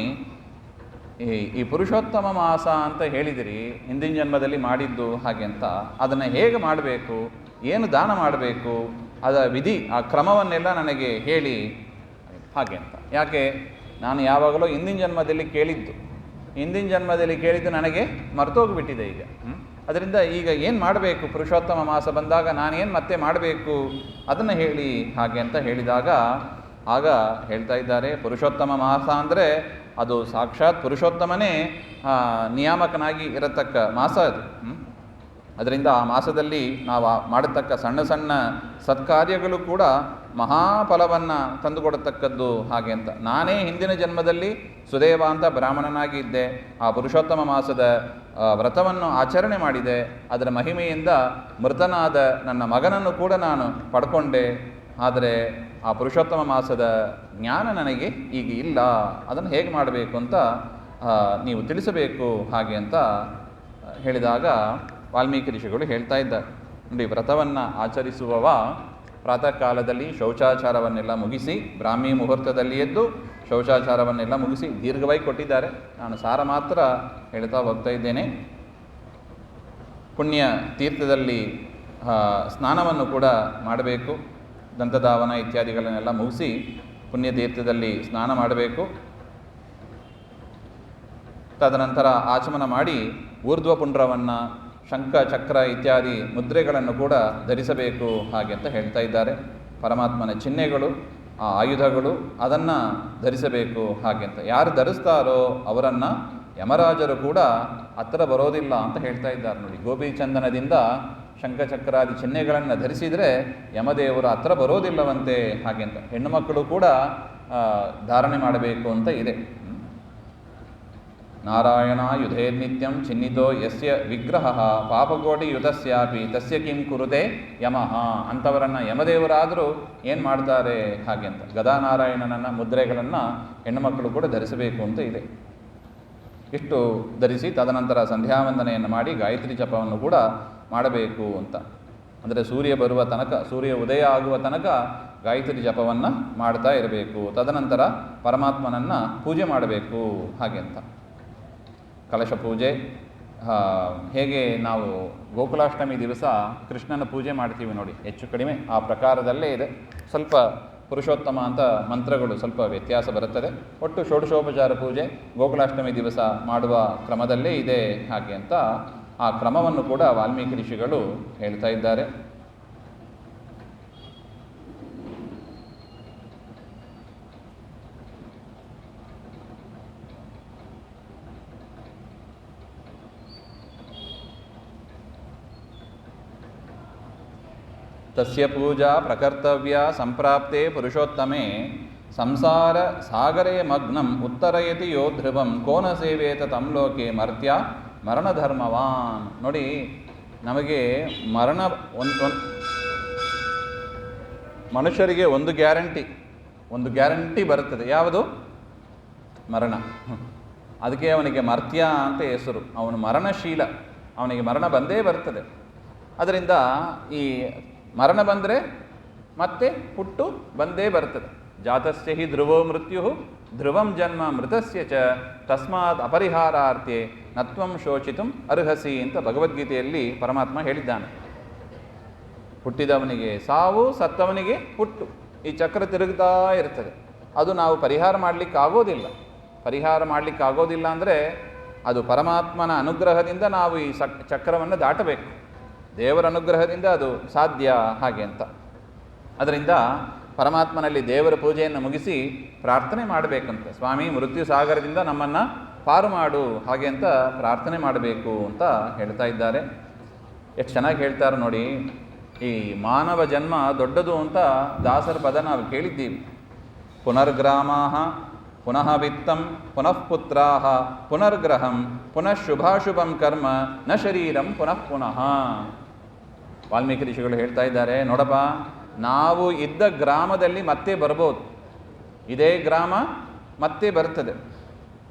ಈ ಪುರುಷೋತ್ತಮ ಮಾಸ ಅಂತ ಹೇಳಿದಿರಿ, ಹಿಂದಿನ ಜನ್ಮದಲ್ಲಿ ಮಾಡಿದ್ದು ಹಾಗೆ ಅಂತ, ಅದನ್ನು ಹೇಗೆ ಮಾಡಬೇಕು, ಏನು ದಾನ ಮಾಡಬೇಕು, ಅದರ ವಿಧಿ, ಆ ಕ್ರಮವನ್ನೆಲ್ಲ ನನಗೆ ಹೇಳಿ ಹಾಗೆ ಅಂತ. ಯಾಕೆ, ನಾನು ಯಾವಾಗಲೂ ಹಿಂದಿನ ಜನ್ಮದಲ್ಲಿ ಕೇಳಿದ್ದು ನನಗೆ ಮರ್ತೋಗ್ಬಿಟ್ಟಿದೆ ಈಗ. ಅದರಿಂದ ಈಗ ಏನು ಮಾಡಬೇಕು, ಪುರುಷೋತ್ತಮ ಮಾಸ ಬಂದಾಗ ನಾನೇನು ಮತ್ತೆ ಮಾಡಬೇಕು ಅದನ್ನು ಹೇಳಿ ಹಾಗೆ ಅಂತ ಹೇಳಿದಾಗ, ಆಗ ಹೇಳ್ತಾ ಇದ್ದಾರೆ, ಪುರುಷೋತ್ತಮ ಮಾಸ ಅಂದರೆ ಅದು ಸಾಕ್ಷಾತ್ ಪುರುಷೋತ್ತಮನೇ ನಿಯಾಮಕನಾಗಿ ಇರತಕ್ಕ ಮಾಸ ಅದು. ಅದರಿಂದ ಆ ಮಾಸದಲ್ಲಿ ನಾವು ಮಾಡತಕ್ಕ ಸಣ್ಣ ಸಣ್ಣ ಸತ್ಕಾರ್ಯಗಳು ಕೂಡ ಮಹಾಫಲವನ್ನು ತಂದುಕೊಡತಕ್ಕದ್ದು ಹಾಗೆ ಅಂತ. ನಾನೇ ಹಿಂದಿನ ಜನ್ಮದಲ್ಲಿ ಸುದೇವ ಅಂತ ಬ್ರಾಹ್ಮಣನಾಗಿ ಇದ್ದೆ, ಆ ಪುರುಷೋತ್ತಮ ಮಾಸದ ವ್ರತವನ್ನು ಆಚರಣೆ ಮಾಡಿದೆ, ಅದರ ಮಹಿಮೆಯಿಂದ ಮೃತನಾದ ನನ್ನ ಮಗನನ್ನು ಕೂಡ ನಾನು ಪಡ್ಕೊಂಡೆ. ಆದರೆ ಆ ಪುರುಷೋತ್ತಮ ಮಾಸದ ಜ್ಞಾನ ನನಗೆ ಈಗ ಇಲ್ಲ, ಅದನ್ನು ಹೇಗೆ ಮಾಡಬೇಕು ಅಂತ ನೀವು ತಿಳಿಸಬೇಕು ಹಾಗೆ ಅಂತ ಹೇಳಿದಾಗ ವಾಲ್ಮೀಕಿ ಋಷಿಗಳು ಹೇಳ್ತಾ ಇದ್ದಾರೆ. ನೋಡಿ, ವ್ರತವನ್ನು ಆಚರಿಸುವವ ಪ್ರಾತಃ ಕಾಲದಲ್ಲಿ ಶೌಚಾಚಾರವನ್ನೆಲ್ಲ ಮುಗಿಸಿ, ಬ್ರಾಹ್ಮಿ ಮುಹೂರ್ತದಲ್ಲಿ ಎದ್ದು ಶೌಚಾಚಾರವನ್ನೆಲ್ಲ ಮುಗಿಸಿ, ದೀರ್ಘವಾಗಿ ಕೊಟ್ಟಿದ್ದಾರೆ, ನಾನು ಸಾರ ಮಾತ್ರ ಹೇಳ್ತಾ ಹೋಗ್ತಾ ಇದ್ದೇನೆ. ಪುಣ್ಯ ತೀರ್ಥದಲ್ಲಿ ಸ್ನಾನವನ್ನು ಕೂಡ ಮಾಡಬೇಕು, ದಂತಧಾವನ ಇತ್ಯಾದಿಗಳನ್ನೆಲ್ಲ ಮುಗಿಸಿ ಪುಣ್ಯತೀರ್ಥದಲ್ಲಿ ಸ್ನಾನ ಮಾಡಬೇಕು. ತದನಂತರ ಆಚಮನ ಮಾಡಿ ಊರ್ಧ್ವ ಪುಂಡ್ರವನ್ನು, ಶಂಖ ಚಕ್ರ ಇತ್ಯಾದಿ ಮುದ್ರೆಗಳನ್ನು ಕೂಡ ಧರಿಸಬೇಕು ಹಾಗೆ ಅಂತ ಹೇಳ್ತಾ ಇದ್ದಾರೆ. ಪರಮಾತ್ಮನ ಚಿಹ್ನೆಗಳು, ಆ ಆಯುಧಗಳು, ಅದನ್ನು ಧರಿಸಬೇಕು ಹಾಗೆ ಅಂತ. ಯಾರು ಧರಿಸ್ತಾರೋ ಅವರನ್ನು ಯಮರಾಜರು ಕೂಡ ಹತ್ತಿರ ಬರೋದಿಲ್ಲ ಅಂತ ಹೇಳ್ತಾ ಇದ್ದಾರೆ. ನೋಡಿ, ಗೋಪಿ ಚಂದನದಿಂದ ಶಂಖಚಕ್ರಾದಿ ಚಿಹ್ನೆಗಳನ್ನು ಧರಿಸಿದರೆ ಯಮದೇವರು ಹತ್ತಿರ ಬರೋದಿಲ್ಲವಂತೆ ಹಾಗೆ ಅಂತ. ಹೆಣ್ಣು ಮಕ್ಕಳು ಕೂಡ ಧಾರಣೆ ಮಾಡಬೇಕು ಅಂತ ಇದೆ. ನಾರಾಯಣ ಯುಧೇರ್ನಿತ್ಯಂ ಚಿಹ್ನಿತೋ ಯಸ್ಯ ವಿಗ್ರಹ ಪಾಪಕೋಟಿ ಯುತಸ್ಯಾಪಿ ತಸ್ಯ ಕಿಂ ಕುರುತೆ ಯಮಃ. ಅಂಥವರನ್ನು ಯಮದೇವರಾದರೂ ಏನು ಮಾಡ್ತಾರೆ ಹಾಗೆ ಅಂತ. ಗದಾನಾರಾಯಣನ ಮುದ್ರೆಗಳನ್ನು ಹೆಣ್ಣುಮಕ್ಕಳು ಕೂಡ ಧರಿಸಬೇಕು ಅಂತ ಇದೆ. ಇಷ್ಟು ಧರಿಸಿ ತದನಂತರ ಸಂಧ್ಯಾವಂದನೆಯನ್ನು ಮಾಡಿ ಗಾಯತ್ರಿ ಜಪವನ್ನು ಕೂಡ ಮಾಡಬೇಕು ಅಂತ. ಅಂದರೆ ಸೂರ್ಯ ಬರುವ ತನಕ, ಸೂರ್ಯ ಉದಯ ಆಗುವ ತನಕ ಗಾಯತ್ರಿ ಜಪವನ್ನು ಮಾಡ್ತಾ ಇರಬೇಕು. ತದನಂತರ ಪರಮಾತ್ಮನನ್ನು ಪೂಜೆ ಮಾಡಬೇಕು ಹಾಗೆ ಅಂತ. ಕಲಶ ಪೂಜೆ, ಹೇಗೆ ನಾವು ಗೋಕುಲಾಷ್ಟಮಿ ದಿವಸ ಕೃಷ್ಣನ ಪೂಜೆ ಮಾಡ್ತೀವಿ ನೋಡಿ, ಹೆಚ್ಚು ಕಡಿಮೆ ಆ ಪ್ರಕಾರದಲ್ಲೇ ಇದೆ. ಸ್ವಲ್ಪ ಪುರುಷೋತ್ತಮ ಅಂತ ಮಂತ್ರಗಳು ಸ್ವಲ್ಪ ವ್ಯತ್ಯಾಸ ಬರುತ್ತದೆ. ಒಟ್ಟು ಷೋಡಶೋಪಚಾರ ಪೂಜೆ ಗೋಕುಲಾಷ್ಟಮಿ ದಿವಸ ಮಾಡುವ ಕ್ರಮದಲ್ಲೇ ಇದೆ ಹಾಗೆ ಅಂತ ಆ ಕ್ರಮವನ್ನು ಕೂಡ ವಾಲ್ಮೀಕಿ ಋಷಿಗಳು ಹೇಳ್ತಾ ಇದ್ದಾರೆ. ತಸ್ಯ ಪೂಜಾ ಪ್ರಕರ್ತವ್ಯ ಸಂಪ್ರಾಪ್ತೆ ಪುರುಷೋತ್ತಮೆ ಸಂಸಾರ ಸಾಗರೇ ಮಗ್ನಂ ಉತ್ತರಯತಿ ಯೋ ಧ್ರುವಂ ಕೋನ ಸೇವೇತ ತಂ ಲೋಕೆ ಮರ್ತ್ಯ ಮರಣಧರ್ಮವಾನ್. ನೋಡಿ, ನಮಗೆ ಮರಣ ಮನುಷ್ಯರಿಗೆ ಒಂದು ಗ್ಯಾರಂಟಿ ಬರುತ್ತದೆ. ಯಾವುದು? ಮರಣ. ಅದಕ್ಕೆ ಅವನಿಗೆ ಮರ್ತ್ಯ ಅಂತ ಹೆಸರು. ಅವನು ಮರಣಶೀಲ, ಅವನಿಗೆ ಮರಣ ಬಂದೇ ಬರ್ತದೆ. ಅದರಿಂದ ಈ ಮರಣ ಬಂದರೆ ಮತ್ತೆ ಹುಟ್ಟು ಬಂದೇ ಬರ್ತದೆ. ಜಾತಸ್ಯ ಹಿ ಧ್ರುವೋ ಮೃತ್ಯು ಧ್ರುವಂ ಜನ್ಮ ಮೃತಸ್ಯ ಚ ತಸ್ಮಾತ್ ಅಪರಿಹಾರಾರ್ಥೆ ನತ್ವಂ ಶೋಚಿತುಂ ಅರ್ಹಸಿ ಅಂತ ಭಗವದ್ಗೀತೆಯಲ್ಲಿ ಪರಮಾತ್ಮ ಹೇಳಿದ್ದಾನೆ. ಹುಟ್ಟಿದವನಿಗೆ ಸಾವು, ಸತ್ತವನಿಗೆ ಹುಟ್ಟು, ಈ ಚಕ್ರ ತಿರುಗ್ತಾ ಇರ್ತದೆ. ಅದು ನಾವು ಪರಿಹಾರ ಮಾಡಲಿಕ್ಕಾಗೋದಿಲ್ಲ ಅಂದರೆ ಅದು ಪರಮಾತ್ಮನ ಅನುಗ್ರಹದಿಂದ ನಾವು ಈ ಚಕ್ರವನ್ನು ದಾಟಬೇಕು. ದೇವರ ಅನುಗ್ರಹದಿಂದ ಅದು ಸಾಧ್ಯ ಹಾಗೆ ಅಂತ. ಅದರಿಂದ ಪರಮಾತ್ಮನಲ್ಲಿ ದೇವರ ಪೂಜೆಯನ್ನು ಮುಗಿಸಿ ಪ್ರಾರ್ಥನೆ ಮಾಡಬೇಕಂತೆ. ಸ್ವಾಮಿ, ಮೃತ್ಯು ಸಾಗರದಿಂದ ನಮ್ಮನ್ನು ಪಾರು ಮಾಡು ಹಾಗೆ ಅಂತ ಪ್ರಾರ್ಥನೆ ಮಾಡಬೇಕು ಅಂತ ಹೇಳ್ತಾ ಇದ್ದಾರೆ. ಎಷ್ಟು ಚೆನ್ನಾಗಿ ಹೇಳ್ತಾರೆ ನೋಡಿ. ಈ ಮಾನವ ಜನ್ಮ ದೊಡ್ಡದು ಅಂತ ದಾಸರ ಪದ ನಾವು ಕೇಳಿದ್ದೀವಿ. ಪುನರ್ಗ್ರಾಮಾಹ ಪುನಃ ವಿತ್ತಂ ಪುನಃ ಪುತ್ರಾಹ ಪುನರ್ಗ್ರಹಂ ಪುನಃ ಶುಭಾಶುಭಂ ಕರ್ಮ ನ ಶರೀರಂ ಪುನಃ ಪುನಃ. ವಾಲ್ಮೀಕಿ ಋಷಿಗಳು ಹೇಳ್ತಾ ಇದ್ದಾರೆ, ನೋಡಪ್ಪ, ನಾವು ಇದ್ದ ಗ್ರಾಮದಲ್ಲಿ ಮತ್ತೆ ಬರ್ಬೋದು, ಇದೇ ಗ್ರಾಮ ಮತ್ತೆ ಬರ್ತದೆ,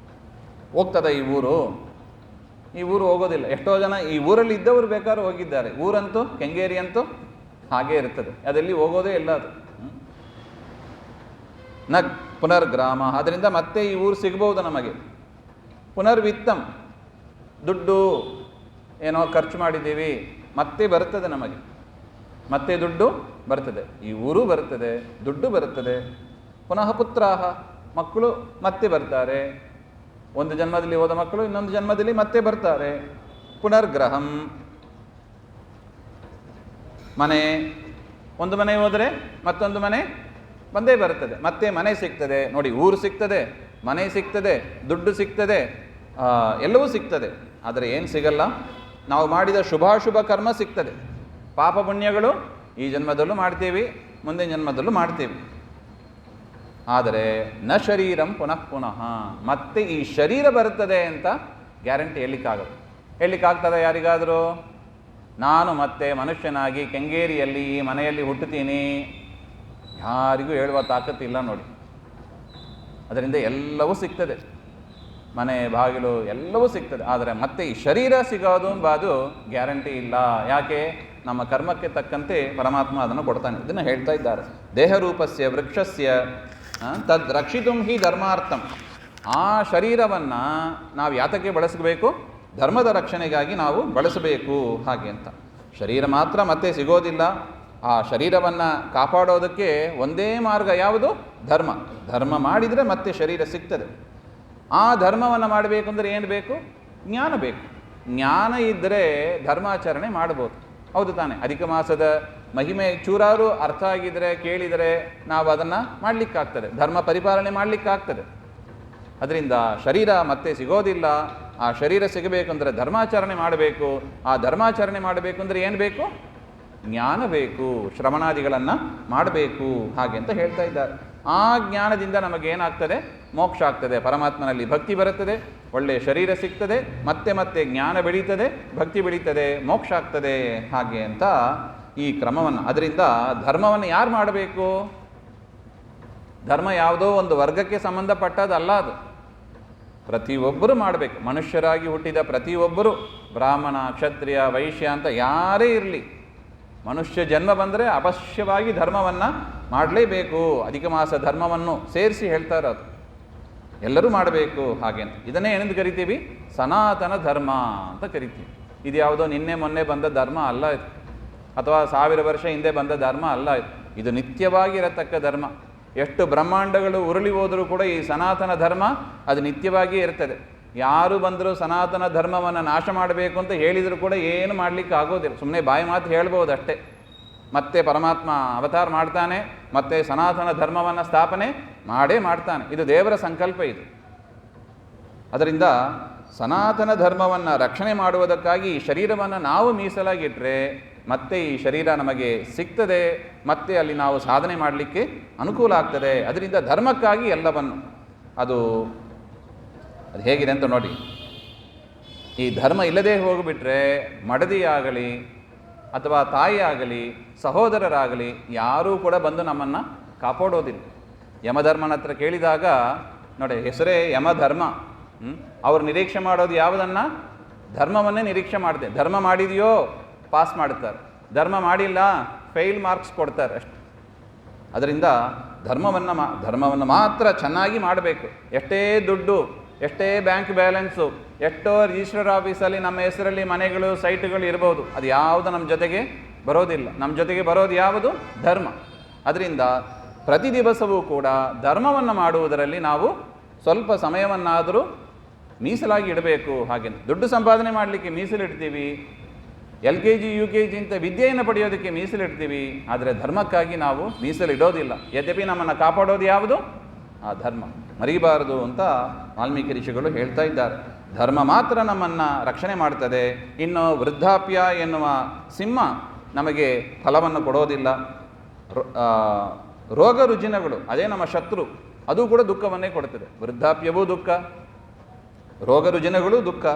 ಹೋಗ್ತದೆ ಈ ಊರು ಹೋಗೋದಿಲ್ಲ. ಎಷ್ಟೋ ಜನ ಈ ಊರಲ್ಲಿ ಇದ್ದವರು ಬೇಕಾದ್ರೂ ಹೋಗಿದ್ದಾರೆ. ಊರಂತೂ, ಕೆಂಗೇರಿ ಅಂತೂ ಹಾಗೇ ಇರ್ತದೆ, ಅದೆಲ್ಲಿ ಹೋಗೋದೇ ಇಲ್ಲ. ಅದು ಪುನರ್ಗ್ರಾಮ, ಅದರಿಂದ ಮತ್ತೆ ಈ ಊರು ಸಿಗ್ಬೋದು ನಮಗೆ. ಪುನರ್ವಿತ್ತಂ, ದುಡ್ಡು ಏನೋ ಖರ್ಚು ಮಾಡಿದ್ದೀವಿ, ಮತ್ತೆ ಬರ್ತದೆ ನಮಗೆ, ಮತ್ತೆ ದುಡ್ಡು ಬರ್ತದೆ, ಈ ಊರು ಬರ್ತದೆ, ದುಡ್ಡು ಬರ್ತದೆ. ಪುನಃ ಪುತ್ರಾಹ, ಮಕ್ಕಳು ಮತ್ತೆ ಬರ್ತಾರೆ, ಒಂದು ಜನ್ಮದಲ್ಲಿ ಹೋದ ಮಕ್ಕಳು ಇನ್ನೊಂದು ಜನ್ಮದಲ್ಲಿ ಮತ್ತೆ ಬರ್ತಾರೆ. ಪುನರ್ಗ್ರಹಂ, ಮನೆ, ಒಂದು ಮನೆ ಹೋದರೆ ಮತ್ತೊಂದು ಮನೆ ಬಂದೇ ಬರ್ತದೆ, ಮತ್ತೆ ಮನೆ ಸಿಗ್ತದೆ. ನೋಡಿ, ಊರು ಸಿಗ್ತದೆ, ಮನೆ ಸಿಗ್ತದೆ, ದುಡ್ಡು ಸಿಗ್ತದೆ, ಎಲ್ಲವೂ ಸಿಗ್ತದೆ. ಆದರೆ ಏನು ಸಿಗಲ್ಲ? ನಾವು ಮಾಡಿದ ಶುಭಾಶುಭ ಕರ್ಮ ಸಿಗ್ತದೆ. ಪಾಪ ಪುಣ್ಯಗಳು ಈ ಜನ್ಮದಲ್ಲೂ ಮಾಡ್ತೀವಿ, ಮುಂದಿನ ಜನ್ಮದಲ್ಲೂ ಮಾಡ್ತೀವಿ. ಆದರೆ ನ ಶರೀರಂ ಪುನಃ ಪುನಃ, ಮತ್ತೆ ಈ ಶರೀರ ಬರ್ತದೆ ಅಂತ ಗ್ಯಾರಂಟಿ ಹೇಳಲಿಕ್ಕಾಗದು. ಹೇಳಲಿಕ್ಕಾಗ್ತದೆ ಯಾರಿಗಾದರೂ? ನಾನು ಮತ್ತೆ ಮನುಷ್ಯನಾಗಿ ಕೆಂಗೇರಿಯಲ್ಲಿ ಈ ಮನೆಯಲ್ಲಿ ಹುಟ್ಟುತ್ತೀನಿ, ಯಾರಿಗೂ ಹೇಳುವ ತಾಕತ್ತಿಲ್ಲ ನೋಡಿ. ಅದರಿಂದ ಎಲ್ಲವೂ ಸಿಗ್ತದೆ, ಮನೆ ಬಾಗಿಲು ಎಲ್ಲವೂ ಸಿಗ್ತದೆ. ಆದರೆ ಮತ್ತೆ ಈ ಶರೀರ ಸಿಗೋದು ಎಂಬುದು ಗ್ಯಾರಂಟಿ ಇಲ್ಲ. ಯಾಕೆ? ನಮ್ಮ ಕರ್ಮಕ್ಕೆ ತಕ್ಕಂತೆ ಪರಮಾತ್ಮ ಅದನ್ನು ಕೊಡ್ತಾನೆ. ಇದನ್ನು ಹೇಳ್ತಾ ಇದ್ದಾರೆ. ದೇಹರೂಪಸ್ಯ ವೃಕ್ಷಸ್ಯ ತದ್ ರಕ್ಷಿತುಂ ಹಿ ಧರ್ಮಾರ್ಥಂ. ಆ ಶರೀರವನ್ನು ನಾವು ಯಾತಕ್ಕೆ ಬಳಸಬೇಕು? ಧರ್ಮದ ರಕ್ಷಣೆಗಾಗಿ ನಾವು ಬಳಸಬೇಕು ಹಾಗೆ ಅಂತ. ಶರೀರ ಮಾತ್ರ ಮತ್ತೆ ಸಿಗೋದಿಲ್ಲ. ಆ ಶರೀರವನ್ನು ಕಾಪಾಡೋದಕ್ಕೆ ಒಂದೇ ಮಾರ್ಗ ಯಾವುದು? ಧರ್ಮ. ಧರ್ಮ ಮಾಡಿದರೆ ಮತ್ತೆ ಶರೀರ ಸಿಗ್ತದೆ. ಆ ಧರ್ಮವನ್ನು ಮಾಡಬೇಕು ಅಂದರೆ ಏನು ಬೇಕು? ಜ್ಞಾನ ಬೇಕು. ಜ್ಞಾನ ಇದ್ದರೆ ಧರ್ಮಾಚರಣೆ ಮಾಡ್ಬೋದು, ಹೌದು ತಾನೆ? ಅಧಿಕ ಮಾಸದ ಮಹಿಮೆ ಚೂರಾರು ಅರ್ಥ ಆಗಿದರೆ, ಕೇಳಿದರೆ ನಾವು ಅದನ್ನು ಮಾಡಲಿಕ್ಕಾಗ್ತದೆ, ಧರ್ಮ ಪರಿಪಾಲನೆ ಮಾಡಲಿಕ್ಕಾಗ್ತದೆ. ಅದರಿಂದ ಶರೀರ ಮತ್ತೆ ಸಿಗೋದಿಲ್ಲ. ಆ ಶರೀರ ಸಿಗಬೇಕು ಅಂದರೆ ಧರ್ಮಾಚರಣೆ ಮಾಡಬೇಕು. ಆ ಧರ್ಮಾಚರಣೆ ಮಾಡಬೇಕು ಅಂದರೆ ಏನು ಬೇಕು? ಜ್ಞಾನ ಬೇಕು. ಶ್ರವಣಾದಿಗಳನ್ನು ಮಾಡಬೇಕು ಹಾಗೆ ಅಂತ ಹೇಳ್ತಾ ಇದ್ದಾರೆ. ಆ ಜ್ಞಾನದಿಂದ ನಮಗೇನಾಗ್ತದೆ? ಮೋಕ್ಷ ಆಗ್ತದೆ, ಪರಮಾತ್ಮನಲ್ಲಿ ಭಕ್ತಿ ಬರುತ್ತದೆ, ಒಳ್ಳೆಯ ಶರೀರ ಸಿಗ್ತದೆ, ಮತ್ತೆ ಮತ್ತೆ ಜ್ಞಾನ ಬೆಳೀತದೆ, ಭಕ್ತಿ ಬೆಳೀತದೆ, ಮೋಕ್ಷ ಆಗ್ತದೆ ಹಾಗೆ ಅಂತ ಈ ಕ್ರಮವನ್ನು. ಅದರಿಂದ ಧರ್ಮವನ್ನು ಯಾರು ಮಾಡಬೇಕು? ಧರ್ಮ ಯಾವುದೋ ಒಂದು ವರ್ಗಕ್ಕೆ ಸಂಬಂಧಪಟ್ಟದಲ್ಲ, ಅದು ಪ್ರತಿಯೊಬ್ಬರು ಮಾಡಬೇಕು. ಮನುಷ್ಯರಾಗಿ ಹುಟ್ಟಿದ ಪ್ರತಿಯೊಬ್ಬರು, ಬ್ರಾಹ್ಮಣ, ಕ್ಷತ್ರಿಯ, ವೈಶ್ಯ ಅಂತ ಯಾರೇ ಇರಲಿ, ಮನುಷ್ಯ ಜನ್ಮ ಬಂದರೆ ಅವಶ್ಯವಾಗಿ ಧರ್ಮವನ್ನು ಮಾಡಲೇಬೇಕು. ಅಧಿಕ ಮಾಸ ಧರ್ಮವನ್ನು ಸೇರಿಸಿ ಹೇಳ್ತಾ ಇರೋದು, ಎಲ್ಲರೂ ಮಾಡಬೇಕು ಹಾಗೆ ಅಂತ. ಇದನ್ನೇ ಏನೆಂದು ಕರಿತೀವಿ? ಸನಾತನ ಧರ್ಮ ಅಂತ ಕರಿತೀವಿ. ಇದು ಯಾವುದೋ ನಿನ್ನೆ ಮೊನ್ನೆ ಬಂದ ಧರ್ಮ ಅಲ್ಲ ಇದು, ಅಥವಾ 1000 ವರ್ಷ ಹಿಂದೆ ಬಂದ ಧರ್ಮ ಅಲ್ಲ ಇದು. ಇದು ನಿತ್ಯವಾಗಿರತಕ್ಕ ಧರ್ಮ. ಎಷ್ಟು ಬ್ರಹ್ಮಾಂಡಗಳು ಉರುಳಿ ಹೋದರೂ ಕೂಡ ಈ ಸನಾತನ ಧರ್ಮ ಅದು ನಿತ್ಯವಾಗಿಯೇ ಇರ್ತದೆ. ಯಾರು ಬಂದರೂ ಸನಾತನ ಧರ್ಮವನ್ನು ನಾಶ ಮಾಡಬೇಕು ಅಂತ ಹೇಳಿದರೂ ಕೂಡ ಏನು ಮಾಡಲಿಕ್ಕೆ ಆಗೋದಿಲ್ಲ. ಸುಮ್ಮನೆ ಬಾಯಿ ಮಾತು ಹೇಳ್ಬೋದು ಅಷ್ಟೇ. ಮತ್ತೆ ಪರಮಾತ್ಮ ಅವತಾರ ಮಾಡ್ತಾನೆ, ಮತ್ತೆ ಸನಾತನ ಧರ್ಮವನ್ನು ಸ್ಥಾಪನೆ ಮಾಡೇ ಮಾಡ್ತಾನೆ. ಇದು ದೇವರ ಸಂಕಲ್ಪ ಇದು. ಅದರಿಂದ ಸನಾತನ ಧರ್ಮವನ್ನು ರಕ್ಷಣೆ ಮಾಡುವುದಕ್ಕಾಗಿ ಈ ಶರೀರವನ್ನು ನಾವು ಮೀಸಲಾಗಿಟ್ಟರೆ ಮತ್ತೆ ಈ ಶರೀರ ನಮಗೆ ಸಿಗ್ತದೆ, ಮತ್ತೆ ಅಲ್ಲಿ ನಾವು ಸಾಧನೆ ಮಾಡಲಿಕ್ಕೆ ಅನುಕೂಲ ಆಗ್ತದೆ. ಅದರಿಂದ ಧರ್ಮಕ್ಕಾಗಿ ಎಲ್ಲವನ್ನು ಅದು ಹೇಗಿದೆ ಅಂತ ನೋಡಿ. ಈ ಧರ್ಮ ಇಲ್ಲದೆ ಹೋಗಿಬಿಟ್ರೆ ಮಡದಿಯಾಗಲಿ ಅಥವಾ ತಾಯಿ ಆಗಲಿ ಸಹೋದರರಾಗಲಿ ಯಾರೂ ಕೂಡ ಬಂದು ನಮ್ಮನ್ನು ಕಾಪಾಡೋದಿಲ್ಲ. ಯಮಧರ್ಮನ ಹತ್ರ ಕೇಳಿದಾಗ ನೋಡಿ, ಹೆಸರೇ ಯಮಧರ್ಮ. ಅವ್ರು ನಿರೀಕ್ಷೆ ಮಾಡೋದು ಯಾವುದನ್ನು? ಧರ್ಮವನ್ನೇ ನಿರೀಕ್ಷೆ ಮಾಡಿದೆ. ಧರ್ಮ ಮಾಡಿದೆಯೋ ಪಾಸ್ ಮಾಡುತ್ತಾರೆ, ಧರ್ಮ ಮಾಡಿಲ್ಲ ಫೇಲ್ ಮಾರ್ಕ್ಸ್ ಕೊಡ್ತಾರೆ ಅಷ್ಟೆ. ಅದರಿಂದ ಧರ್ಮವನ್ನು ಮಾತ್ರ ಚೆನ್ನಾಗಿ ಮಾಡಬೇಕು. ಎಷ್ಟೇ ದುಡ್ಡು, ಎಷ್ಟೇ ಬ್ಯಾಂಕ್ ಬ್ಯಾಲೆನ್ಸು, ಎಷ್ಟೋ ರಿಜಿಸ್ಟರ್ ಆಫೀಸಲ್ಲಿ ನಮ್ಮ ಹೆಸರಲ್ಲಿ ಮನೆಗಳು ಸೈಟುಗಳು ಇರ್ಬೋದು, ಅದು ಯಾವುದು ನಮ್ಮ ಜೊತೆಗೆ ಬರೋದಿಲ್ಲ. ನಮ್ಮ ಜೊತೆಗೆ ಬರೋದು ಯಾವುದು? ಧರ್ಮ. ಅದರಿಂದ ಪ್ರತಿ ದಿವಸವೂ ಕೂಡ ಧರ್ಮವನ್ನು ಮಾಡುವುದರಲ್ಲಿ ನಾವು ಸ್ವಲ್ಪ ಸಮಯವನ್ನಾದರೂ ಮೀಸಲಾಗಿ ಇಡಬೇಕು. ಹಾಗೆ ದುಡ್ಡು ಸಂಪಾದನೆ ಮಾಡಲಿಕ್ಕೆ ಮೀಸಲಿಡ್ತೀವಿ, LKG UKG ಅಂತ ವಿದ್ಯೆಯನ್ನು ಪಡೆಯೋದಕ್ಕೆ ಮೀಸಲಿಡ್ತೀವಿ, ಆದರೆ ಧರ್ಮಕ್ಕಾಗಿ ನಾವು ಮೀಸಲಿಡೋದಿಲ್ಲ. ಯದ್ಯಪಿ ನಮ್ಮನ್ನು ಕಾಪಾಡೋದು ಯಾವುದು? ಆ ಧರ್ಮ. ಮರಿಬಾರದು ಅಂತ ವಾಲ್ಮೀಕಿ ಋಷಿಗಳು ಹೇಳ್ತಾ ಇದ್ದಾರೆ. ಧರ್ಮ ಮಾತ್ರ ನಮ್ಮನ್ನು ರಕ್ಷಣೆ ಮಾಡ್ತದೆ. ಇನ್ನು ವೃದ್ಧಾಪ್ಯ ಎನ್ನುವ ಸಿಂಹ ನಮಗೆ ಫಲವನ್ನು ಕೊಡೋದಿಲ್ಲ. ರೋಗ ರುಜಿನಗಳು ಅದೇ ನಮ್ಮ ಶತ್ರು, ಅದು ಕೂಡ ದುಃಖವನ್ನೇ ಕೊಡ್ತದೆ. ವೃದ್ಧಾಪ್ಯವೂ ದುಃಖ, ರೋಗ ರುಜಿನಗಳು ದುಃಖ.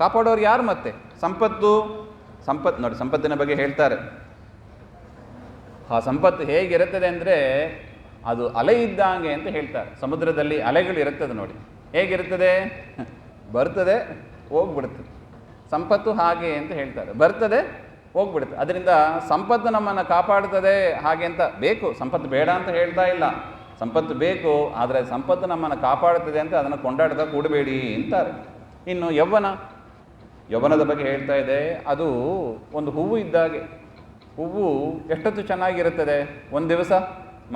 ಕಾಪಾಡೋರು ಯಾರು? ಮತ್ತೆ ಸಂಪತ್ತು ನೋಡಿ, ಸಂಪತ್ತಿನ ಬಗ್ಗೆ ಹೇಳ್ತಾರೆ. ಆ ಸಂಪತ್ತು ಹೇಗಿರುತ್ತದೆ ಅಂದರೆ ಅದು ಅಲೆ ಇದ್ದಂಗೆ ಅಂತ ಹೇಳ್ತಾರೆ. ಸಮುದ್ರದಲ್ಲಿ ಅಲೆಗಳು ಇರುತ್ತದೆ ನೋಡಿ, ಹೇಗಿರುತ್ತದೆ? ಬರ್ತದೆ ಹೋಗ್ಬಿಡ್ತದೆ. ಸಂಪತ್ತು ಹಾಗೆ ಅಂತ ಹೇಳ್ತಾರೆ, ಬರ್ತದೆ ಹೋಗ್ಬಿಡುತ್ತೆ. ಅದರಿಂದ ಸಂಪತ್ತು ನಮ್ಮನ್ನು ಕಾಪಾಡ್ತದೆ ಹಾಗೆ ಅಂತ ಬೇಕು. ಸಂಪತ್ತು ಬೇಡ ಅಂತ ಹೇಳ್ತಾ ಇಲ್ಲ, ಸಂಪತ್ತು ಬೇಕು, ಆದರೆ ಸಂಪತ್ತು ನಮ್ಮನ್ನು ಕಾಪಾಡುತ್ತದೆ ಅಂತ ಅದನ್ನು ಕೊಂಡಾಡ್ತಾ ಕೂಡಬೇಡಿ ಅಂತಾರೆ. ಇನ್ನು ಯೌವನದ ಬಗ್ಗೆ ಹೇಳ್ತಾ ಇದೆ, ಅದು ಒಂದು ಹೂವು ಇದ್ದಾಗೆ. ಹೂವು ಎಷ್ಟೊತ್ತು ಚೆನ್ನಾಗಿರುತ್ತದೆ, ಒಂದು ದಿವಸ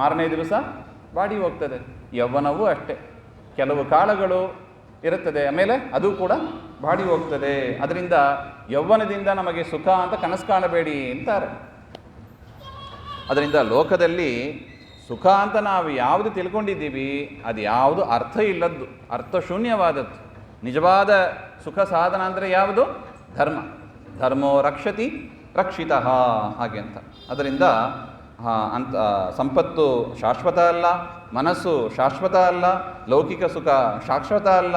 ಮಾರನೇ ದಿವಸ ಬಾಡಿ ಹೋಗ್ತದೆ. ಯೌವನವೂ ಅಷ್ಟೇ, ಕೆಲವು ಕಾಲಗಳು ಇರುತ್ತದೆ, ಆಮೇಲೆ ಅದು ಕೂಡ ಬಾಡಿ ಹೋಗ್ತದೆ. ಅದರಿಂದ ಯೌವನದಿಂದ ನಮಗೆ ಸುಖ ಅಂತ ಕನಸು ಕಾಣಬೇಡಿ ಅಂತಾರೆ. ಅದರಿಂದ ಲೋಕದಲ್ಲಿ ಸುಖ ಅಂತ ನಾವು ಯಾವುದು ತಿಳ್ಕೊಂಡಿದ್ದೀವಿ ಅದು ಯಾವುದು ಅರ್ಥ ಇಲ್ಲದ್ದು, ಅರ್ಥಶೂನ್ಯವಾದದ್ದು. ನಿಜವಾದ ಸುಖ ಸಾಧನ ಅಂದರೆ ಯಾವುದು? ಧರ್ಮೋ ರಕ್ಷತಿ ರಕ್ಷಿತಃ, ಹಾಗೆ ಅಂತ. ಅದರಿಂದ ಅಂತ ಸಂಪತ್ತು ಶಾಶ್ವತ ಅಲ್ಲ, ಮನಸ್ಸು ಶಾಶ್ವತ ಅಲ್ಲ, ಲೌಕಿಕ ಸುಖ ಶಾಶ್ವತ ಅಲ್ಲ.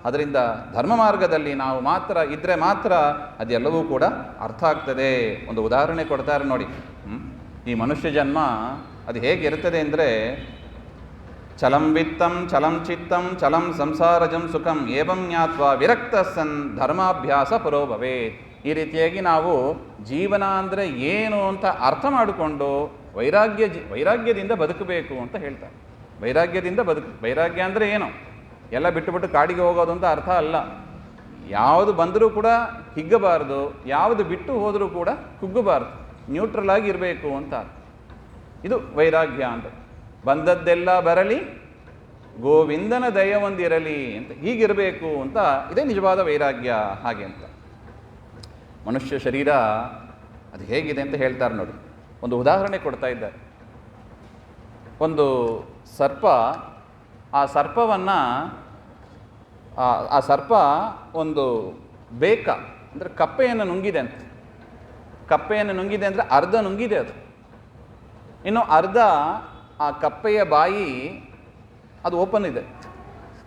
ಅದರಿಂದ ಧರ್ಮ ಮಾರ್ಗದಲ್ಲಿ ನಾವು ಮಾತ್ರ ಇದ್ದರೆ ಮಾತ್ರ ಅದೆಲ್ಲವೂ ಕೂಡ ಅರ್ಥ ಆಗ್ತದೆ. ಒಂದು ಉದಾಹರಣೆ ಕೊಡ್ತಾರೆ ನೋಡಿ. ಈ ಮನುಷ್ಯ ಜನ್ಮ ಅದು ಹೇಗಿರ್ತದೆ ಅಂದರೆ, ಚಲಂ ವಿತ್ತಂ ಚಲಂ ಚಿತ್ತಂ ಚಲಂ ಸಂಸಾರಜಂ ಸುಖಂ ಏವಂ ಜ್ಞಾತ್ವ ವಿರಕ್ತ ಸನ್ ಧರ್ಮಾಭ್ಯಾಸ ಪರೋ ಭವೇತ್. ಈ ರೀತಿಯಾಗಿ ನಾವು ಜೀವನ ಅಂದರೆ ಏನು ಅಂತ ಅರ್ಥ ಮಾಡಿಕೊಂಡು ವೈರಾಗ್ಯದಿಂದ ಬದುಕಬೇಕು ಅಂತ ಹೇಳ್ತಾರೆ. ವೈರಾಗ್ಯ ಅಂದರೆ ಏನು? ಎಲ್ಲ ಬಿಟ್ಟು ಕಾಡಿಗೆ ಹೋಗೋದು ಅಂತ ಅರ್ಥ ಅಲ್ಲ. ಯಾವುದು ಬಂದರೂ ಕೂಡ ಹಿಗ್ಗಬಾರ್ದು, ಯಾವುದು ಬಿಟ್ಟು ಹೋದರೂ ಕೂಡ ಕುಗ್ಗಬಾರ್ದು, ನ್ಯೂಟ್ರಲ್ ಆಗಿ ಇರಬೇಕು ಅಂತ. ಇದು ವೈರಾಗ್ಯ ಅಂತ. ಬಂದದ್ದೆಲ್ಲ ಬರಲಿ, ಗೋವಿಂದನ ದಯ ಒಂದಿರಲಿ ಅಂತ ಹೀಗಿರಬೇಕು ಅಂತ. ಇದೇ ನಿಜವಾದ ವೈರಾಗ್ಯ, ಹಾಗೆ ಅಂತ. ಮನುಷ್ಯ ಶರೀರ ಅದು ಹೇಗಿದೆ ಅಂತ ಹೇಳ್ತಾರೆ ನೋಡಿ. ಒಂದು ಉದಾಹರಣೆ ಕೊಡ್ತಾ ಇದ್ದಾರೆ. ಒಂದು ಸರ್ಪ, ಆ ಸರ್ಪ ಒಂದು ಬೇಕ ಅಂದರೆ ಕಪ್ಪೆಯನ್ನು ನುಂಗಿದೆ ಅಂತ. ಕಪ್ಪೆಯನ್ನು ನುಂಗಿದೆ ಅಂದರೆ ಅರ್ಧ ನುಂಗಿದೆ ಅದು. ಇನ್ನು ಅರ್ಧ ಆ ಕಪ್ಪೆಯ ಬಾಯಿ ಅದು ಓಪನ್ ಇದೆ.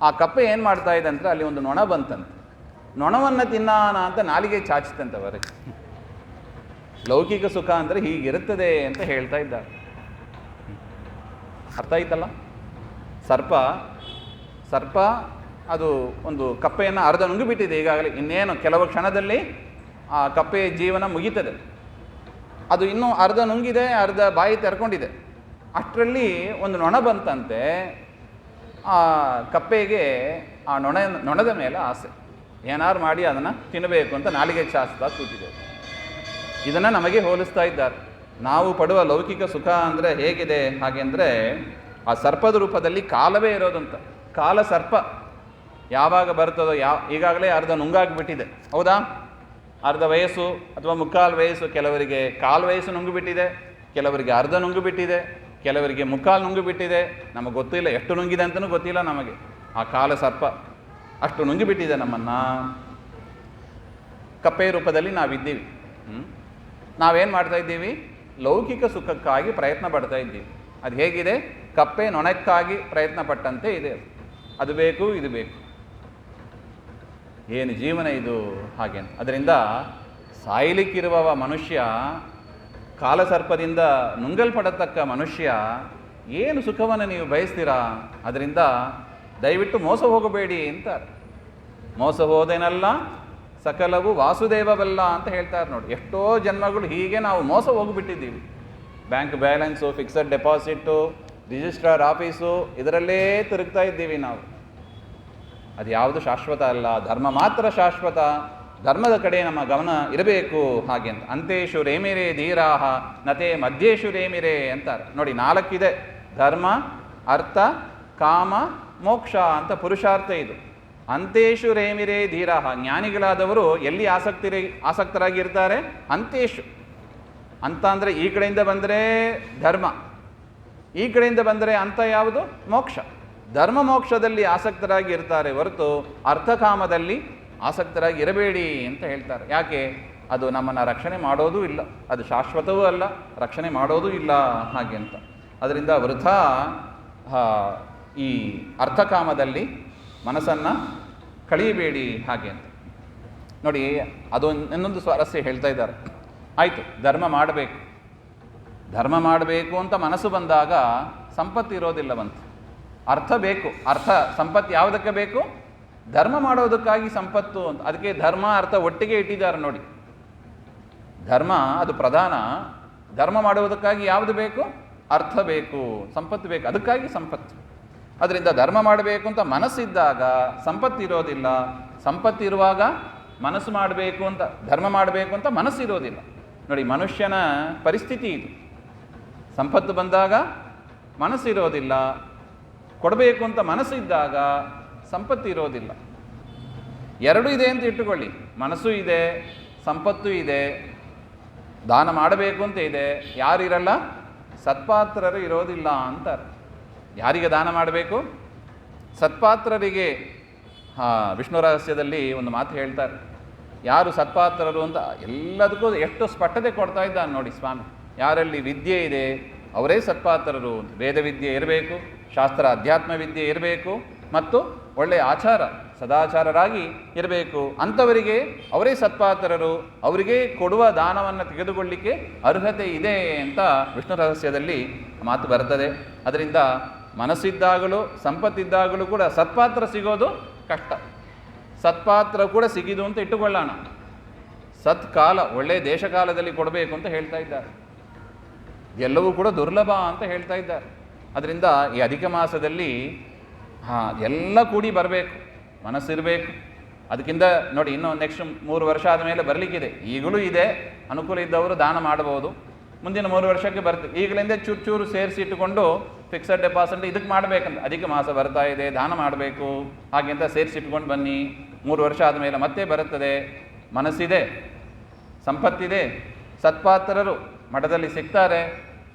ಆ ಕಪ್ಪೆ ಏನು ಮಾಡ್ತಾ ಇದೆ ಅಂದರೆ ಅಲ್ಲಿ ಒಂದು ನೊಣ ಬಂತಂತೆ. ನೊಣವನ್ನು ತಿನ್ನಾನ ಅಂತ ನಾಲಿಗೆ ಚಾಚಿತಂತವರೆಗೆ. ಲೌಕಿಕ ಸುಖ ಅಂದರೆ ಹೀಗಿರುತ್ತದೆ ಅಂತ ಹೇಳ್ತಾ ಇದ್ದಾರೆ. ಅರ್ಥ ಆಯ್ತಲ್ಲ? ಸರ್ಪ ಅದು ಒಂದು ಕಪ್ಪೆಯನ್ನು ಅರ್ಧ ನುಂಗಿಬಿಟ್ಟಿದೆ ಈಗಾಗಲೇ. ಇನ್ನೇನು ಕೆಲವು ಕ್ಷಣದಲ್ಲಿ ಆ ಕಪ್ಪೆಯ ಜೀವನ ಮುಗೀತದೆ. ಅದು ಇನ್ನೂ ಅರ್ಧ ನುಂಗಿದೆ, ಅರ್ಧ ಬಾಯಿ ತೆರ್ಕೊಂಡಿದೆ. ಅಷ್ಟರಲ್ಲಿ ಒಂದು ನೊಣ ಬಂತಂತೆ. ಆ ಕಪ್ಪೆಗೆ ಆ ನೊಣದ ಮೇಲೆ ಆಸೆ, ಏನಾರು ಮಾಡಿ ಅದನ್ನು ತಿನ್ನಬೇಕು ಅಂತ ನಾಲಿಗೆ ಚಾಚ್ತಾ ಕೂತಿದೆ. ಇದನ್ನು ನಮಗೆ ಹೋಲಿಸ್ತಾ ಇದ್ದಾರೆ. ನಾವು ಪಡುವ ಲೌಕಿಕ ಸುಖ ಅಂದರೆ ಹೇಗಿದೆ ಹಾಗೆ ಅಂದರೆ, ಆ ಸರ್ಪದ ರೂಪದಲ್ಲಿ ಕಾಲವೇ ಇರೋದಂತ. ಕಾಲ ಸರ್ಪ ಯಾವಾಗ ಬರ್ತದೋ ಈಗಾಗಲೇ ಅರ್ಧ ನುಂಗಾಗ್ಬಿಟ್ಟಿದೆ, ಹೌದಾ? ಅರ್ಧ ವಯಸ್ಸು ಅಥವಾ ಮುಕ್ಕಾಲು ವಯಸ್ಸು, ಕೆಲವರಿಗೆ ಕಾಲು ವಯಸ್ಸು ನುಂಗುಬಿಟ್ಟಿದೆ, ಕೆಲವರಿಗೆ ಅರ್ಧ ನುಂಗುಬಿಟ್ಟಿದೆ, ಕೆಲವರಿಗೆ ಮುಕ್ಕಾಲು ನುಂಗುಬಿಟ್ಟಿದೆ. ನಮಗೆ ಗೊತ್ತಿಲ್ಲ ಎಷ್ಟು ನುಂಗಿದೆ ಅಂತಲೂ ಗೊತ್ತಿಲ್ಲ ನಮಗೆ. ಆ ಕಾಲ ಸರ್ಪ ಅಷ್ಟು ನುಂಗಿಬಿಟ್ಟಿದೆ ನಮ್ಮನ್ನು. ಕಪ್ಪೆ ರೂಪದಲ್ಲಿ ನಾವಿದ್ದೀವಿ. ನಾವೇನು ಮಾಡ್ತಾ ಇದ್ದೀವಿ? ಲೌಕಿಕ ಸುಖಕ್ಕಾಗಿ ಪ್ರಯತ್ನ ಪಡ್ತಾ ಇದ್ದೀವಿ. ಅದು ಹೇಗಿದೆ? ಕಪ್ಪೆ ನೊಣಕ್ಕಾಗಿ ಪ್ರಯತ್ನ ಪಟ್ಟಂತೆ ಇದೆ. ಅದು ಬೇಕು, ಇದು ಬೇಕು. ಏನು ಜೀವನ ಇದು, ಹಾಗೆ ಅಂತ. ಅದರಿಂದ ಸಾಯಲಿಕ್ಕಿರುವವ ಮನುಷ್ಯ, ಕಾಲಸರ್ಪದಿಂದ ನುಂಗಲ್ಪಡತಕ್ಕ ಮನುಷ್ಯ, ಏನು ಸುಖವನ್ನು ನೀವು ಬಯಸ್ತೀರಾ? ಅದರಿಂದ ದಯವಿಟ್ಟು ಮೋಸ ಹೋಗಬೇಡಿ ಅಂತ. ಮೋಸ ಹೋದೇನಲ್ಲ ಸಕಲವು ವಾಸುದೇವವಲ್ಲ ಅಂತ ಹೇಳ್ತಾರೆ ನೋಡಿ. ಎಷ್ಟೋ ಜನ್ಮಗಳು ಹೀಗೆ ನಾವು ಮೋಸ ಹೋಗಿಬಿಟ್ಟಿದ್ದೀವಿ. Bank balance, fixed deposit, registrar office, ಇದರಲ್ಲೇ ತಿರುಗ್ತಾ ಇದ್ದೀವಿ ನಾವು. ಅದು ಯಾವುದು ಶಾಶ್ವತ ಅಲ್ಲ. ಧರ್ಮ ಮಾತ್ರ ಶಾಶ್ವತ. ಧರ್ಮದ ಕಡೆ ನಮ್ಮ ಗಮನ ಇರಬೇಕು, ಹಾಗೆ ಅಂತ. ಅಂತೇಶು ರೇಮಿರೇ ಧೀರಾಹ ನತೆ ಮಧ್ಯೇಶು ರೇಮಿರೇ ಅಂತಾರೆ ನೋಡಿ. 4 ಇದೆ: ಧರ್ಮ, ಅರ್ಥ, ಕಾಮ, ಮೋಕ್ಷ ಅಂತ ಪುರುಷಾರ್ಥ ಇದು. ಅಂತೇಶು ರೇಮಿರೇ ಧೀರಾಹ, ಜ್ಞಾನಿಗಳಾದವರು ಎಲ್ಲಿ ಆಸಕ್ತರಾಗಿ ಇರ್ತಾರೆ? ಅಂತೇಶು ಅಂತ ಅಂದರೆ ಈ ಕಡೆಯಿಂದ ಬಂದರೆ ಧರ್ಮ, ಈ ಕಡೆಯಿಂದ ಬಂದರೆ ಅಂತ ಯಾವುದು? ಮೋಕ್ಷ. ಧರ್ಮ ಮೋಕ್ಷದಲ್ಲಿ ಆಸಕ್ತರಾಗಿ ಇರ್ತಾರೆ ಹೊರತು ಅರ್ಥಕಾಮದಲ್ಲಿ ಆಸಕ್ತರಾಗಿ ಇರಬೇಡಿ ಅಂತ ಹೇಳ್ತಾರೆ. ಯಾಕೆ? ಅದು ನಮ್ಮನ್ನು ರಕ್ಷಣೆ ಮಾಡೋದೂ ಇಲ್ಲ, ಅದು ಶಾಶ್ವತವೂ ಅಲ್ಲ, ರಕ್ಷಣೆ ಮಾಡೋದೂ ಇಲ್ಲ, ಹಾಗೆ ಅಂತ. ಅದರಿಂದ ವೃಥಾ ಈ ಅರ್ಥಕಾಮದಲ್ಲಿ ಮನಸ್ಸನ್ನು ಕಳೆಯಬೇಡಿ, ಹಾಗೆ ಅಂತ ನೋಡಿ. ಅದು ಇನ್ನೊಂದು ಸ್ವಾರಸ್ಯ ಹೇಳ್ತಾ ಇದ್ದಾರೆ. ಆಯಿತು, ಧರ್ಮ ಮಾಡಬೇಕು ಅಂತ ಮನಸ್ಸು ಬಂದಾಗ ಸಂಪತ್ತು ಇರೋದಿಲ್ಲವಂತೆ. ಅರ್ಥ ಬೇಕು. ಸಂಪತ್ತು ಯಾವುದಕ್ಕೆ ಬೇಕು? ಧರ್ಮ ಮಾಡೋದಕ್ಕಾಗಿ ಸಂಪತ್ತು ಅಂತ. ಅದಕ್ಕೆ ಧರ್ಮ ಅರ್ಥ ಒಟ್ಟಿಗೆ ಇಟ್ಟಿದ್ದಾರೆ ನೋಡಿ. ಧರ್ಮ ಅದು ಪ್ರಧಾನ. ಧರ್ಮ ಮಾಡುವುದಕ್ಕಾಗಿ ಯಾವುದು ಬೇಕು? ಅರ್ಥ ಬೇಕು, ಸಂಪತ್ತು ಬೇಕು, ಅದಕ್ಕಾಗಿ ಸಂಪತ್ತು. ಅದರಿಂದ ಧರ್ಮ ಮಾಡಬೇಕು ಅಂತ ಮನಸ್ಸಿದ್ದಾಗ ಸಂಪತ್ತು ಇರೋದಿಲ್ಲ, ಸಂಪತ್ತಿರುವಾಗ ಮನಸ್ಸು ಮಾಡಬೇಕು ಅಂತ, ಧರ್ಮ ಮಾಡಬೇಕು ಅಂತ ಮನಸ್ಸಿರೋದಿಲ್ಲ. ನೋಡಿ, ಮನುಷ್ಯನ ಪರಿಸ್ಥಿತಿ ಇದು. ಸಂಪತ್ತು ಬಂದಾಗ ಮನಸ್ಸಿರೋದಿಲ್ಲ, ಕೊಡಬೇಕು ಅಂತ ಮನಸ್ಸಿದ್ದಾಗ ಸಂಪತ್ತು ಇರೋದಿಲ್ಲ. ಎರಡೂ ಇದೆ ಅಂತ ಇಟ್ಟುಕೊಳ್ಳಿ, ಮನಸ್ಸು ಇದೆ, ಸಂಪತ್ತು ಇದೆ, ದಾನ ಮಾಡಬೇಕು ಅಂತ ಇದೆ. ಯಾರಿರಲ್ಲ? ಸತ್ಪಾತ್ರರು ಇರೋದಿಲ್ಲ ಅಂತಾರೆ. ಯಾರಿಗೆ ದಾನ ಮಾಡಬೇಕು? ಸತ್ಪಾತ್ರರಿಗೆ. ವಿಷ್ಣು ರಹಸ್ಯದಲ್ಲಿ ಒಂದು ಮಾತು ಹೇಳ್ತಾರೆ, ಯಾರು ಸತ್ಪಾತ್ರರು ಅಂತ ಎಲ್ಲದಕ್ಕೂ ಎಷ್ಟು ಸ್ಪಷ್ಟತೆ ಕೊಡ್ತಾ ಇದ್ದಾನೆ ನೋಡಿ ಸ್ವಾಮಿ. ಯಾರಲ್ಲಿ ವಿದ್ಯೆ ಇದೆ ಅವರೇ ಸತ್ಪಾತ್ರರು. ವೇದ ವಿದ್ಯೆ ಇರಬೇಕು, ಶಾಸ್ತ್ರ ಅಧ್ಯಾತ್ಮ ವಿದ್ಯೆ ಇರಬೇಕು, ಮತ್ತು ಒಳ್ಳೆಯ ಆಚಾರ ಸದಾಚಾರರಾಗಿ ಇರಬೇಕು. ಅಂಥವರಿಗೆ ಅವರೇ ಸತ್ಪಾತ್ರರು, ಅವರಿಗೆ ಕೊಡುವ ದಾನವನ್ನು ತೆಗೆದುಕೊಳ್ಳಿಕ್ಕೆ ಅರ್ಹತೆ ಇದೆ ಅಂತ ವಿಷ್ಣು ರಹಸ್ಯದಲ್ಲಿ ಮಾತು ಬರ್ತದೆ. ಅದರಿಂದ ಮನಸ್ಸಿದ್ದಾಗಲೂ ಸಂಪತ್ತಿದ್ದಾಗಲೂ ಕೂಡ ಸತ್ಪಾತ್ರ ಸಿಗೋದು ಕಷ್ಟ. ಸತ್ಪಾತ್ರ ಕೂಡ ಸಿಗಿದು ಅಂತ ಇಟ್ಟುಕೊಳ್ಳೋಣ. ಸತ್ಕಾಲ, ಒಳ್ಳೆಯ ದೇಶಕಾಲದಲ್ಲಿ ಕೊಡಬೇಕು ಅಂತ ಹೇಳ್ತಾ ಇದ್ದಾರೆ. ಎಲ್ಲವೂ ಕೂಡ ದುರ್ಲಭ ಅಂತ ಹೇಳ್ತಾ ಇದ್ದಾರೆ. ಅದರಿಂದ ಈ ಅಧಿಕ ಮಾಸದಲ್ಲಿ ಎಲ್ಲ ಕೂಡಿ ಬರಬೇಕು, ಮನಸ್ಸಿರಬೇಕು. ಅದಕ್ಕಿಂತ ನೋಡಿ, ಇನ್ನು ನೆಕ್ಸ್ಟ್ 3 ವರ್ಷ ಆದಮೇಲೆ ಬರಲಿಕ್ಕಿದೆ. ಈಗಲೂ ಇದೆ, ಅನುಕೂಲ ಇದ್ದವರು ದಾನ ಮಾಡಬಹುದು. ಮುಂದಿನ 3 ವರ್ಷಕ್ಕೆ ಬರ್ತದೆ. ಈಗಲಿಂದ ಚೂರು ಚೂರು ಸೇರಿಸಿ ಇಟ್ಟುಕೊಂಡು ಫಿಕ್ಸಡ್ ಡೆಪಾಸಿಟ್ ಇದಕ್ಕೆ ಮಾಡಬೇಕಂತ, ಅಧಿಕ ಮಾಸ ಬರ್ತಾ ಇದೆ, ದಾನ ಮಾಡಬೇಕು ಹಾಗೆ ಅಂತ ಸೇರಿಸಿಟ್ಕೊಂಡು ಬನ್ನಿ. 3 ವರ್ಷ ಆದಮೇಲೆ ಮತ್ತೆ ಬರುತ್ತದೆ. ಮನಸ್ಸಿದೆ, ಸಂಪತ್ತಿದೆ, ಸತ್ಪಾತ್ರರು ಮಠದಲ್ಲಿ ಸಿಗ್ತಾರೆ,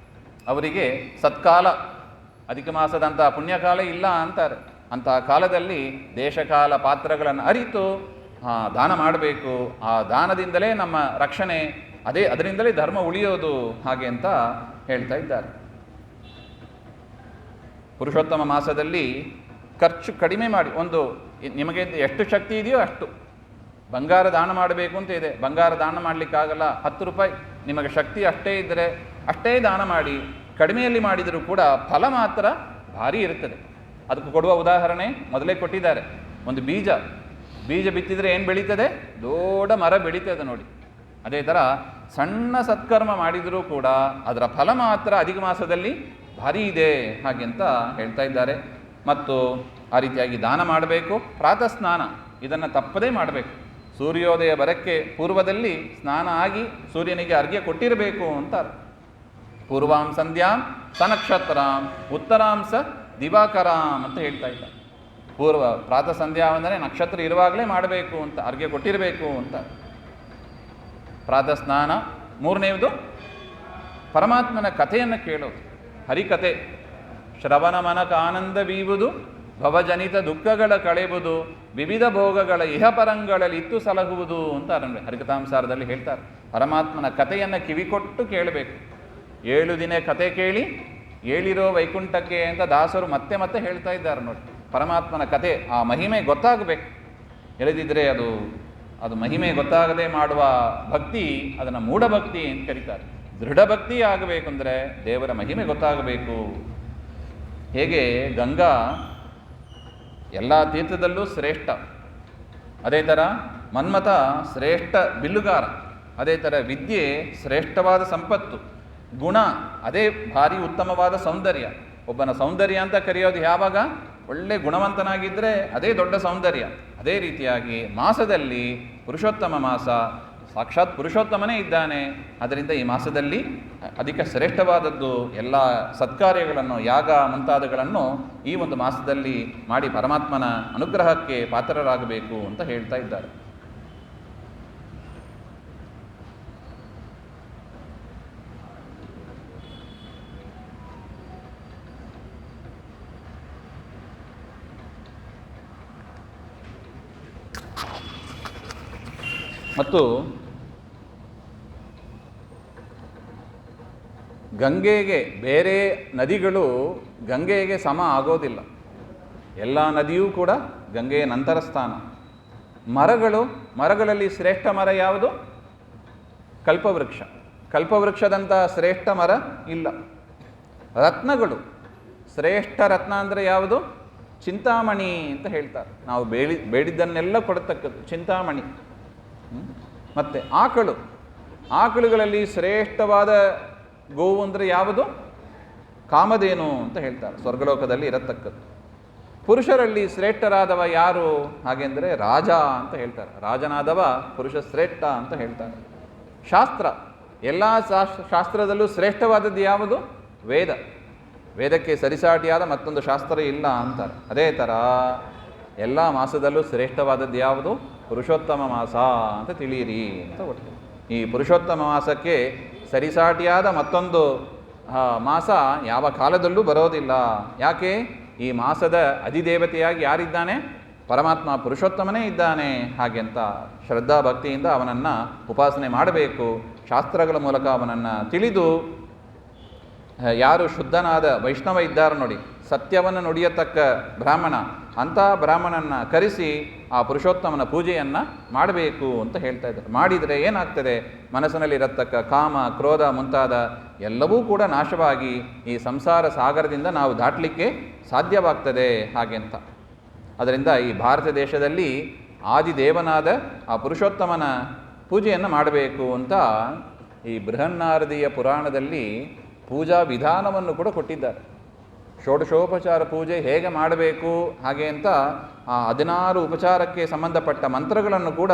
ಅವರಿಗೆ ಸತ್ಕಾಲ, ಅಧಿಕ ಮಾಸದಂಥ ಪುಣ್ಯಕಾಲ ಇಲ್ಲ ಅಂತಾರೆ. ಅಂತಹ ಕಾಲದಲ್ಲಿ ದೇಶಕಾಲ ಪಾತ್ರಗಳನ್ನು ಅರಿತು ದಾನ ಮಾಡಬೇಕು. ಆ ದಾನದಿಂದಲೇ ನಮ್ಮ ರಕ್ಷಣೆ, ಅದರಿಂದಲೇ ಧರ್ಮ ಉಳಿಯೋದು ಹಾಗೆ ಅಂತ ಹೇಳ್ತಾ ಇದ್ದಾರೆ. ಪುರುಷೋತ್ತಮ ಮಾಸದಲ್ಲಿ ಖರ್ಚು ಕಡಿಮೆ ಮಾಡಿ, ನಿಮಗೆ ಎಷ್ಟು ಶಕ್ತಿ ಇದೆಯೋ ಅಷ್ಟು ಬಂಗಾರ ದಾನ ಮಾಡಬೇಕು ಅಂತ ಇದೆ. ಬಂಗಾರ ದಾನ ಮಾಡಲಿಕ್ಕಾಗಲ್ಲ, 10 ರೂಪಾಯಿ ನಿಮಗೆ ಶಕ್ತಿ ಅಷ್ಟೇ ಇದ್ದರೆ ಅಷ್ಟೇ ದಾನ ಮಾಡಿ. ಕಡಿಮೆಯಲ್ಲಿ ಮಾಡಿದರೂ ಕೂಡ ಫಲ ಮಾತ್ರ ಭಾರಿ ಇರುತ್ತದೆ. ಅದಕ್ಕೆ ಕೊಡುವ ಉದಾಹರಣೆ ಮೊದಲೇ ಕೊಟ್ಟಿದ್ದಾರೆ. ಒಂದು ಬೀಜ ಬಿತ್ತಿದರೆ ಏನು ಬೆಳೀತದೆ? ದೊಡ್ಡ ಮರ ಬೆಳೀತದೆ ನೋಡಿ. ಅದೇ ಥರ ಸಣ್ಣ ಸತ್ಕರ್ಮ ಮಾಡಿದರೂ ಕೂಡ ಅದರ ಫಲ ಮಾತ್ರ ಅಧಿಕ ಮಾಸದಲ್ಲಿ ಭಾರಿ ಇದೆ ಹಾಗೆ ಅಂತ ಹೇಳ್ತಾ ಇದ್ದಾರೆ. ಮತ್ತು ಆ ರೀತಿಯಾಗಿ ದಾನ ಮಾಡಬೇಕು. ಪ್ರಾತಃ ಸ್ನಾನ ಇದನ್ನು ತಪ್ಪದೇ ಮಾಡಬೇಕು. ಸೂರ್ಯೋದಯ ಬರಕ್ಕೆ ಪೂರ್ವದಲ್ಲಿ ಸ್ನಾನ ಆಗಿ ಸೂರ್ಯನಿಗೆ ಅರ್ಘ್ಯ ಕೊಟ್ಟಿರಬೇಕು ಅಂತಾರೆ. ಪೂರ್ವಾಂ ಸಂಧ್ಯಾಂ ಸನಕ್ಷತ್ರಾಂ ಉತ್ತರಾಂಸ ದಿವಾಕರಾಂ ಅಂತ ಹೇಳ್ತಾ ಇದ್ದಾರೆ. ಪ್ರಾತಃ ಸಂಧ್ಯಾ ಅಂದರೆ ನಕ್ಷತ್ರ ಇರುವಾಗಲೇ ಮಾಡಬೇಕು ಅಂತ, ಅರ್ಘ್ಯ ಕೊಟ್ಟಿರಬೇಕು ಅಂತ. ಪ್ರಾತಃ ಸ್ನಾನ. 3ನೇದು ಪರಮಾತ್ಮನ ಕಥೆಯನ್ನು ಕೇಳೋದು, ಹರಿಕಥೆ. ಶ್ರವಣ ಮನಕ ಆನಂದ ಬೀವುದು, ಭವಜನಿತ ದುಃಖಗಳ ಕಳೆಯುವುದು, ವಿವಿಧ ಭೋಗಗಳ ಇಹಪರಂಗಳಲ್ಲಿ ಇತ್ತು ಸಲಹುವುದು ಅಂತ ಹರಿಕಥಾಂಸಾರದಲ್ಲಿ ಹೇಳ್ತಾರೆ. ಪರಮಾತ್ಮನ ಕಥೆಯನ್ನು ಕಿವಿಕೊಟ್ಟು ಕೇಳಬೇಕು. 7 ದಿನ ಕಥೆ ಕೇಳಿ ಏಳಿರೋ ವೈಕುಂಠಕ್ಕೆ ಅಂತ ದಾಸರು ಮತ್ತೆ ಮತ್ತೆ ಹೇಳ್ತಾ ಇದ್ದಾರೆ ನೋಡಿ. ಪರಮಾತ್ಮನ ಕಥೆ, ಆ ಮಹಿಮೆ ಗೊತ್ತಾಗಬೇಕು. ಎಳೆದಿದ್ದರೆ ಅದು ಮಹಿಮೆ ಗೊತ್ತಾಗದೆ ಮಾಡುವ ಭಕ್ತಿ, ಅದನ್ನು ಮೂಢಭಕ್ತಿ ಅಂತ ಕರೀತಾರೆ. ದೃಢ ಭಕ್ತಿ ಆಗಬೇಕು ಅಂದರೆ ದೇವರ ಮಹಿಮೆ ಗೊತ್ತಾಗಬೇಕು. ಹೇಗೆ ಗಂಗಾ ಎಲ್ಲ ತೀರ್ಥದಲ್ಲೂ ಶ್ರೇಷ್ಠ, ಅದೇ ಥರ ಮನ್ಮಥ ಶ್ರೇಷ್ಠ ಬಿಲ್ಲುಗಾರ, ಅದೇ ಥರ ವಿದ್ಯೆ ಶ್ರೇಷ್ಠವಾದ ಸಂಪತ್ತು, ಗುಣ ಅದೇ ಭಾರಿ ಉತ್ತಮವಾದ ಸೌಂದರ್ಯ. ಒಬ್ಬನ ಸೌಂದರ್ಯ ಅಂತ ಕರೆಯೋದು ಯಾವಾಗ? ಒಳ್ಳೆ ಗುಣವಂತನಾಗಿದ್ದರೆ ಅದೇ ದೊಡ್ಡ ಸೌಂದರ್ಯ. ಅದೇ ರೀತಿಯಾಗಿ ಮಾಸದಲ್ಲಿ ಪುರುಷೋತ್ತಮ ಮಾಸ, ಸಾಕ್ಷಾತ್ ಪುರುಷೋತ್ತಮನೇ ಇದ್ದಾನೆ. ಅದರಿಂದ ಈ ಮಾಸದಲ್ಲಿ ಅಧಿಕ ಶ್ರೇಷ್ಠವಾದದ್ದು. ಎಲ್ಲ ಸತ್ಕಾರ್ಯಗಳನ್ನು, ಯಾಗ ಮುಂತಾದಗಳನ್ನು ಈ ಒಂದು ಮಾಸದಲ್ಲಿ ಮಾಡಿ ಪರಮಾತ್ಮನ ಅನುಗ್ರಹಕ್ಕೆ ಪಾತ್ರರಾಗಬೇಕು ಅಂತ ಹೇಳ್ತಾ ಇದ್ದಾರೆ. ಮತ್ತು ಗಂಗೆಗೆ, ಬೇರೆ ನದಿಗಳು ಗಂಗೆಗೆ ಸಮ ಆಗೋದಿಲ್ಲ. ಎಲ್ಲ ನದಿಯೂ ಕೂಡ ಗಂಗೆಯ ನಂತರ ಸ್ಥಾನ. ಮರಗಳಲ್ಲಿ ಶ್ರೇಷ್ಠ ಮರ ಯಾವುದು? ಕಲ್ಪವೃಕ್ಷ. ಕಲ್ಪವೃಕ್ಷದಂಥ ಶ್ರೇಷ್ಠ ಮರ ಇಲ್ಲ. ರತ್ನಗಳು, ಶ್ರೇಷ್ಠ ರತ್ನ ಅಂದರೆ ಯಾವುದು? ಚಿಂತಾಮಣಿ ಅಂತ ಹೇಳ್ತಾರೆ. ನಾವು ಬೇಡಿದ್ದನ್ನೆಲ್ಲ ಕೊಡತಕ್ಕದ್ದು ಚಿಂತಾಮಣಿ. ಮತ್ತು ಆಕಳುಗಳಲ್ಲಿ ಶ್ರೇಷ್ಠವಾದ ಗೋವು ಅಂದರೆ ಯಾವುದು? ಕಾಮಧೇನು ಅಂತ ಹೇಳ್ತಾರೆ, ಸ್ವರ್ಗಲೋಕದಲ್ಲಿ ಇರತಕ್ಕದ್ದು. ಪುರುಷರಲ್ಲಿ ಶ್ರೇಷ್ಠರಾದವ ಯಾರು ಹಾಗೆಂದರೆ ರಾಜ ಅಂತ ಹೇಳ್ತಾರೆ. ರಾಜನಾದವ ಪುರುಷ ಶ್ರೇಷ್ಠ ಅಂತ ಹೇಳ್ತಾರೆ. ಶಾಸ್ತ್ರ, ಎಲ್ಲ ಶಾಸ್ತ್ರದಲ್ಲೂ ಶ್ರೇಷ್ಠವಾದದ್ದು ಯಾವುದು? ವೇದ. ವೇದಕ್ಕೆ ಸರಿಸಾಟಿಯಾದ ಮತ್ತೊಂದು ಶಾಸ್ತ್ರ ಇಲ್ಲ ಅಂತಾರೆ. ಅದೇ ಥರ ಎಲ್ಲ ಮಾಸದಲ್ಲೂ ಶ್ರೇಷ್ಠವಾದದ್ದು ಯಾವುದು? ಪುರುಷೋತ್ತಮ ಮಾಸ ಅಂತ ತಿಳಿಯಿರಿ ಅಂತ ಒಟ್ಟು. ಈ ಪುರುಷೋತ್ತಮ ಮಾಸಕ್ಕೆ ಸರಿಸಾಟಿಯಾದ ಮತ್ತೊಂದು ಮಾಸ ಯಾವ ಕಾಲದಲ್ಲೂ ಬರೋದಿಲ್ಲ. ಯಾಕೆ? ಈ ಮಾಸದ ಅಧಿದೇವತೆಯಾಗಿ ಯಾರಿದ್ದಾನೆ? ಪರಮಾತ್ಮ ಪುರುಷೋತ್ತಮನೇ ಇದ್ದಾನೆ. ಹಾಗೆಂತ ಶ್ರದ್ಧಾ ಭಕ್ತಿಯಿಂದ ಅವನನ್ನು ಉಪಾಸನೆ ಮಾಡಬೇಕು. ಶಾಸ್ತ್ರಗಳ ಮೂಲಕ ಅವನನ್ನು ತಿಳಿದು, ಯಾರು ಶುದ್ಧನಾದ ವೈಷ್ಣವ ಇದ್ದಾರೆ ನೋಡಿ, ಸತ್ಯವನ್ನು ನುಡಿಯತಕ್ಕ ಬ್ರಾಹ್ಮಣ, ಅಂಥ ಬ್ರಾಹ್ಮಣನ ಕರೆಸಿ ಆ ಪುರುಷೋತ್ತಮನ ಪೂಜೆಯನ್ನು ಮಾಡಬೇಕು ಅಂತ ಹೇಳ್ತಾ ಇದ್ದಾರೆ. ಮಾಡಿದರೆ ಏನಾಗ್ತದೆ? ಮನಸ್ಸಿನಲ್ಲಿರತಕ್ಕ ಕಾಮ, ಕ್ರೋಧ ಮುಂತಾದ ಎಲ್ಲವೂ ಕೂಡ ನಾಶವಾಗಿ ಈ ಸಂಸಾರ ಸಾಗರದಿಂದ ನಾವು ದಾಟಲಿಕ್ಕೆ ಸಾಧ್ಯವಾಗ್ತದೆ ಹಾಗೆಂತ. ಅದರಿಂದ ಈ ಭಾರತ ದೇಶದಲ್ಲಿ ಆದಿದೇವನಾದ ಆ ಪುರುಷೋತ್ತಮನ ಪೂಜೆಯನ್ನು ಮಾಡಬೇಕು ಅಂತ ಈ ಬೃಹನ್ನಾರದೀಯ ಪುರಾಣದಲ್ಲಿ ಪೂಜಾ ವಿಧಾನವನ್ನು ಕೂಡ ಕೊಟ್ಟಿದ್ದಾರೆ. ಷೋಡಶೋಪಚಾರ ಪೂಜೆ ಹೇಗೆ ಮಾಡಬೇಕು ಹಾಗೆ ಅಂತ ಆ 16 ಉಪಚಾರಕ್ಕೆ ಸಂಬಂಧಪಟ್ಟ ಮಂತ್ರಗಳನ್ನು ಕೂಡ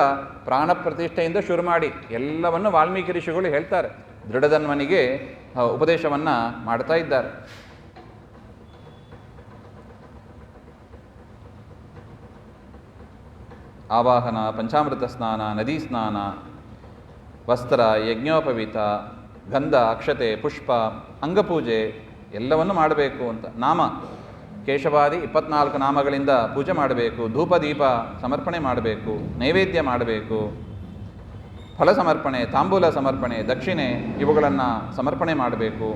ಪ್ರಾಣ ಪ್ರತಿಷ್ಠೆಯಿಂದ ಶುರು ಮಾಡಿ ಎಲ್ಲವನ್ನು ವಾಲ್ಮೀಕಿ ಋಷಿಗಳು ಹೇಳ್ತಾರೆ. ದೃಢಧನ್ವನಿಗೆ ಉಪದೇಶವನ್ನು ಮಾಡ್ತಾ ಇದ್ದಾರೆ. ಆವಾಹನ, ಪಂಚಾಮೃತ ಸ್ನಾನ, ನದಿ ಸ್ನಾನ, ವಸ್ತ್ರ, ಯಜ್ಞೋಪವೀತ, ಗಂಧ, ಅಕ್ಷತೆ, ಪುಷ್ಪ, ಅಂಗಪೂಜೆ ಎಲ್ಲವನ್ನು ಮಾಡಬೇಕು ಅಂತ. ನಾಮ, ಕೇಶವಾದಿ 24 ನಾಮಗಳಿಂದ ಪೂಜೆ ಮಾಡಬೇಕು. ಧೂಪ ದೀಪ ಸಮರ್ಪಣೆ ಮಾಡಬೇಕು. ನೈವೇದ್ಯ ಮಾಡಬೇಕು. ಫಲ ಸಮರ್ಪಣೆ, ತಾಂಬೂಲ ಸಮರ್ಪಣೆ, ದಕ್ಷಿಣೆ ಇವುಗಳನ್ನು ಸಮರ್ಪಣೆ ಮಾಡಬೇಕು.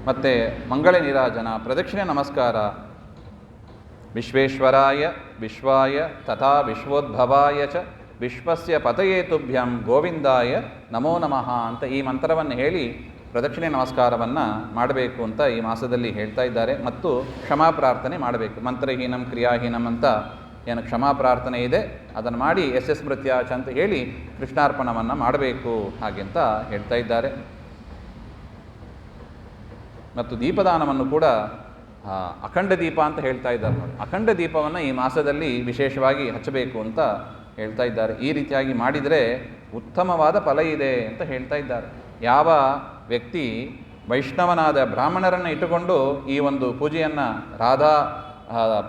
ಮತ್ತು ಮಂಗಳ ನೀರಾಜನ, ಪ್ರದಕ್ಷಿಣೆ ನಮಸ್ಕಾರ. ವಿಶ್ವೇಶ್ವರಾಯ ವಿಶ್ವಾಯ ತಥಾ ವಿಶ್ವೋದ್ಭವಾಯ ಚ ವಿಶ್ವಸ್ಯ ಪತಯೇ ತುಭ್ಯಂ ಗೋವಿಂದಾಯ ನಮೋ ನಮಃ ಅಂತ ಈ ಮಂತ್ರವನ್ನು ಹೇಳಿ ಪ್ರದಕ್ಷಿಣೆ ನಮಸ್ಕಾರವನ್ನು ಮಾಡಬೇಕು ಅಂತ ಈ ಮಾಸದಲ್ಲಿ ಹೇಳ್ತಾ ಇದ್ದಾರೆ. ಮತ್ತು ಕ್ಷಮಾ ಪ್ರಾರ್ಥನೆ ಮಾಡಬೇಕು. ಮಂತ್ರಹೀನಂ ಕ್ರಿಯಾಹೀನಂ ಅಂತ ಏನು ಕ್ಷಮಾ ಪ್ರಾರ್ಥನೆ ಇದೆ ಅದನ್ನು ಮಾಡಿ ಸ್ಮೃತ್ಯಾಚ ಅಂತ ಹೇಳಿ ಕೃಷ್ಣಾರ್ಪಣವನ್ನು ಮಾಡಬೇಕು ಹಾಗೆಂತ ಹೇಳ್ತಾ ಇದ್ದಾರೆ. ಮತ್ತು ದೀಪದಾನವನ್ನು ಕೂಡ ಅಖಂಡ ದೀಪ ಅಂತ ಹೇಳ್ತಾ ಇದ್ದಾರೆ ನೋಡಿ. ಅಖಂಡ ದೀಪವನ್ನು ಈ ಮಾಸದಲ್ಲಿ ವಿಶೇಷವಾಗಿ ಹಚ್ಚಬೇಕು ಅಂತ ಹೇಳ್ತಾ ಇದ್ದಾರೆ. ಈ ರೀತಿಯಾಗಿ ಮಾಡಿದರೆ ಉತ್ತಮವಾದ ಫಲ ಇದೆ ಅಂತ ಹೇಳ್ತಾ ಇದ್ದಾರೆ. ಯಾವ ವ್ಯಕ್ತಿ ವೈಷ್ಣವನಾದ ಬ್ರಾಹ್ಮಣರನ್ನು ಇಟ್ಟುಕೊಂಡು ಈ ಒಂದು ಪೂಜೆಯನ್ನು ರಾಧಾ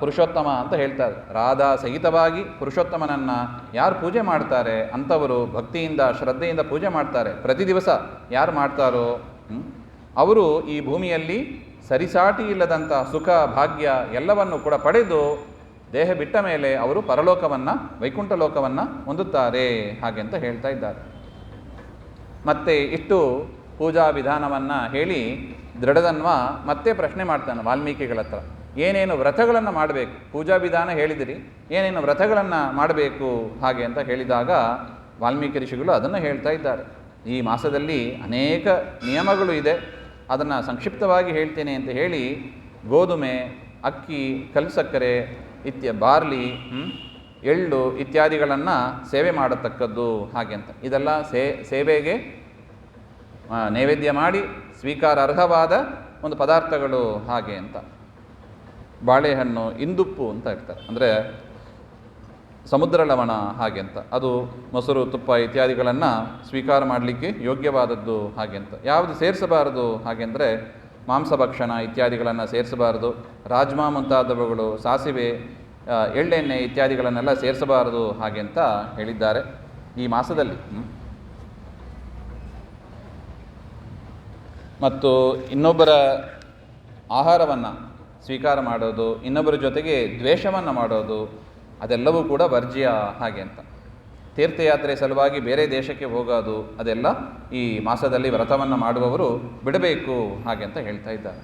ಪುರುಷೋತ್ತಮ ಅಂತ ಹೇಳ್ತಾರೆ, ರಾಧಾ ಸಹಿತವಾಗಿ ಪುರುಷೋತ್ತಮನನ್ನು ಯಾರು ಪೂಜೆ ಮಾಡ್ತಾರೆ ಅಂಥವರು ಭಕ್ತಿಯಿಂದ ಶ್ರದ್ಧೆಯಿಂದ ಪೂಜೆ ಮಾಡ್ತಾರೆ. ಪ್ರತಿ ದಿವಸ ಯಾರು ಮಾಡ್ತಾರೋ ಅವರು ಈ ಭೂಮಿಯಲ್ಲಿ ಸರಿಸಾಟಿ ಇಲ್ಲದಂಥ ಸುಖ ಭಾಗ್ಯ ಎಲ್ಲವನ್ನು ಕೂಡ ಪಡೆದು ದೇಹ ಬಿಟ್ಟ ಮೇಲೆ ಅವರು ಪರಲೋಕವನ್ನು, ವೈಕುಂಠ ಲೋಕವನ್ನು ಹೊಂದುತ್ತಾರೆ ಹಾಗೆಂತ ಹೇಳ್ತಾ ಇದ್ದಾರೆ. ಮತ್ತು ಇಷ್ಟು ಪೂಜಾ ವಿಧಾನವನ್ನು ಹೇಳಿ ದೃಢಧನ್ವ ಮತ್ತೆ ಪ್ರಶ್ನೆ ಮಾಡ್ತಾನೆ ವಾಲ್ಮೀಕಿಗಳ ಹತ್ರ, ಏನೇನು ವ್ರತಗಳನ್ನು ಮಾಡಬೇಕು? ಪೂಜಾ ವಿಧಾನ ಹೇಳಿದಿರಿ, ಏನೇನು ವ್ರತಗಳನ್ನು ಮಾಡಬೇಕು ಹಾಗೆ ಅಂತ ಹೇಳಿದಾಗ ವಾಲ್ಮೀಕಿ ಋಷಿಗಳು ಅದನ್ನು ಹೇಳ್ತಾ ಇದ್ದಾರೆ. ಈ ಮಾಸದಲ್ಲಿ ಅನೇಕ ನಿಯಮಗಳು ಇದೆ, ಅದನ್ನು ಸಂಕ್ಷಿಪ್ತವಾಗಿ ಹೇಳ್ತೇನೆ ಅಂತ ಹೇಳಿ ಗೋಧುಮೆ, ಅಕ್ಕಿ, ಕಲ್ಸಕ್ಕರೆ, ಬಾರ್ಲಿ, ಎಳ್ಳು ಇತ್ಯಾದಿಗಳನ್ನು ಸೇವೆ ಮಾಡತಕ್ಕದ್ದು ಹಾಗೆ ಅಂತ. ಇದೆಲ್ಲ ಸೇವೆಗೆ ನೈವೇದ್ಯ ಮಾಡಿ ಸ್ವೀಕಾರ ಅರ್ಹವಾದ ಒಂದು ಪದಾರ್ಥಗಳು ಹಾಗೆ ಅಂತ. ಬಾಳೆಹಣ್ಣು, ಇಂದುಪ್ಪು ಅಂತ ಇರ್ತಾರೆ, ಅಂದರೆ ಸಮುದ್ರ ಲವಣ ಹಾಗೆ ಅಂತ, ಅದು ಮೊಸರು, ತುಪ್ಪ ಇತ್ಯಾದಿಗಳನ್ನು ಸ್ವೀಕಾರ ಮಾಡಲಿಕ್ಕೆ ಯೋಗ್ಯವಾದದ್ದು ಹಾಗೆ ಅಂತ. ಯಾವುದು ಸೇರಿಸಬಾರದು ಹಾಗೆಂದರೆ ಮಾಂಸಭಕ್ಷಣ ಇತ್ಯಾದಿಗಳನ್ನು ಸೇರಿಸಬಾರದು. ರಾಜ್ಮಾ ಮುಂತಾದವುಗಳು, ಸಾಸಿವೆ, ಎಳ್ಳೆಣ್ಣೆ ಇತ್ಯಾದಿಗಳನ್ನೆಲ್ಲ ಸೇರಿಸಬಾರದು ಹಾಗೆ ಅಂತ ಹೇಳಿದ್ದಾರೆ ಈ ಮಾಸದಲ್ಲಿ. ಮತ್ತು ಇನ್ನೊಬ್ಬರ ಆಹಾರವನ್ನು ಸ್ವೀಕಾರ ಮಾಡೋದು, ಇನ್ನೊಬ್ಬರ ಜೊತೆಗೆ ದ್ವೇಷವನ್ನು ಮಾಡೋದು ಅದೆಲ್ಲವೂ ಕೂಡ ವರ್ಜ್ಯ ಹಾಗೆ ಅಂತ. ತೀರ್ಥಯಾತ್ರೆ ಸಲುವಾಗಿ ಬೇರೆ ದೇಶಕ್ಕೆ ಹೋಗೋದು ಅದೆಲ್ಲ ಈ ಮಾಸದಲ್ಲಿ ವ್ರತವನ್ನು ಮಾಡುವವರು ಬಿಡಬೇಕು ಹಾಗೆ ಅಂತ ಹೇಳ್ತಾ ಇದ್ದಾರೆ.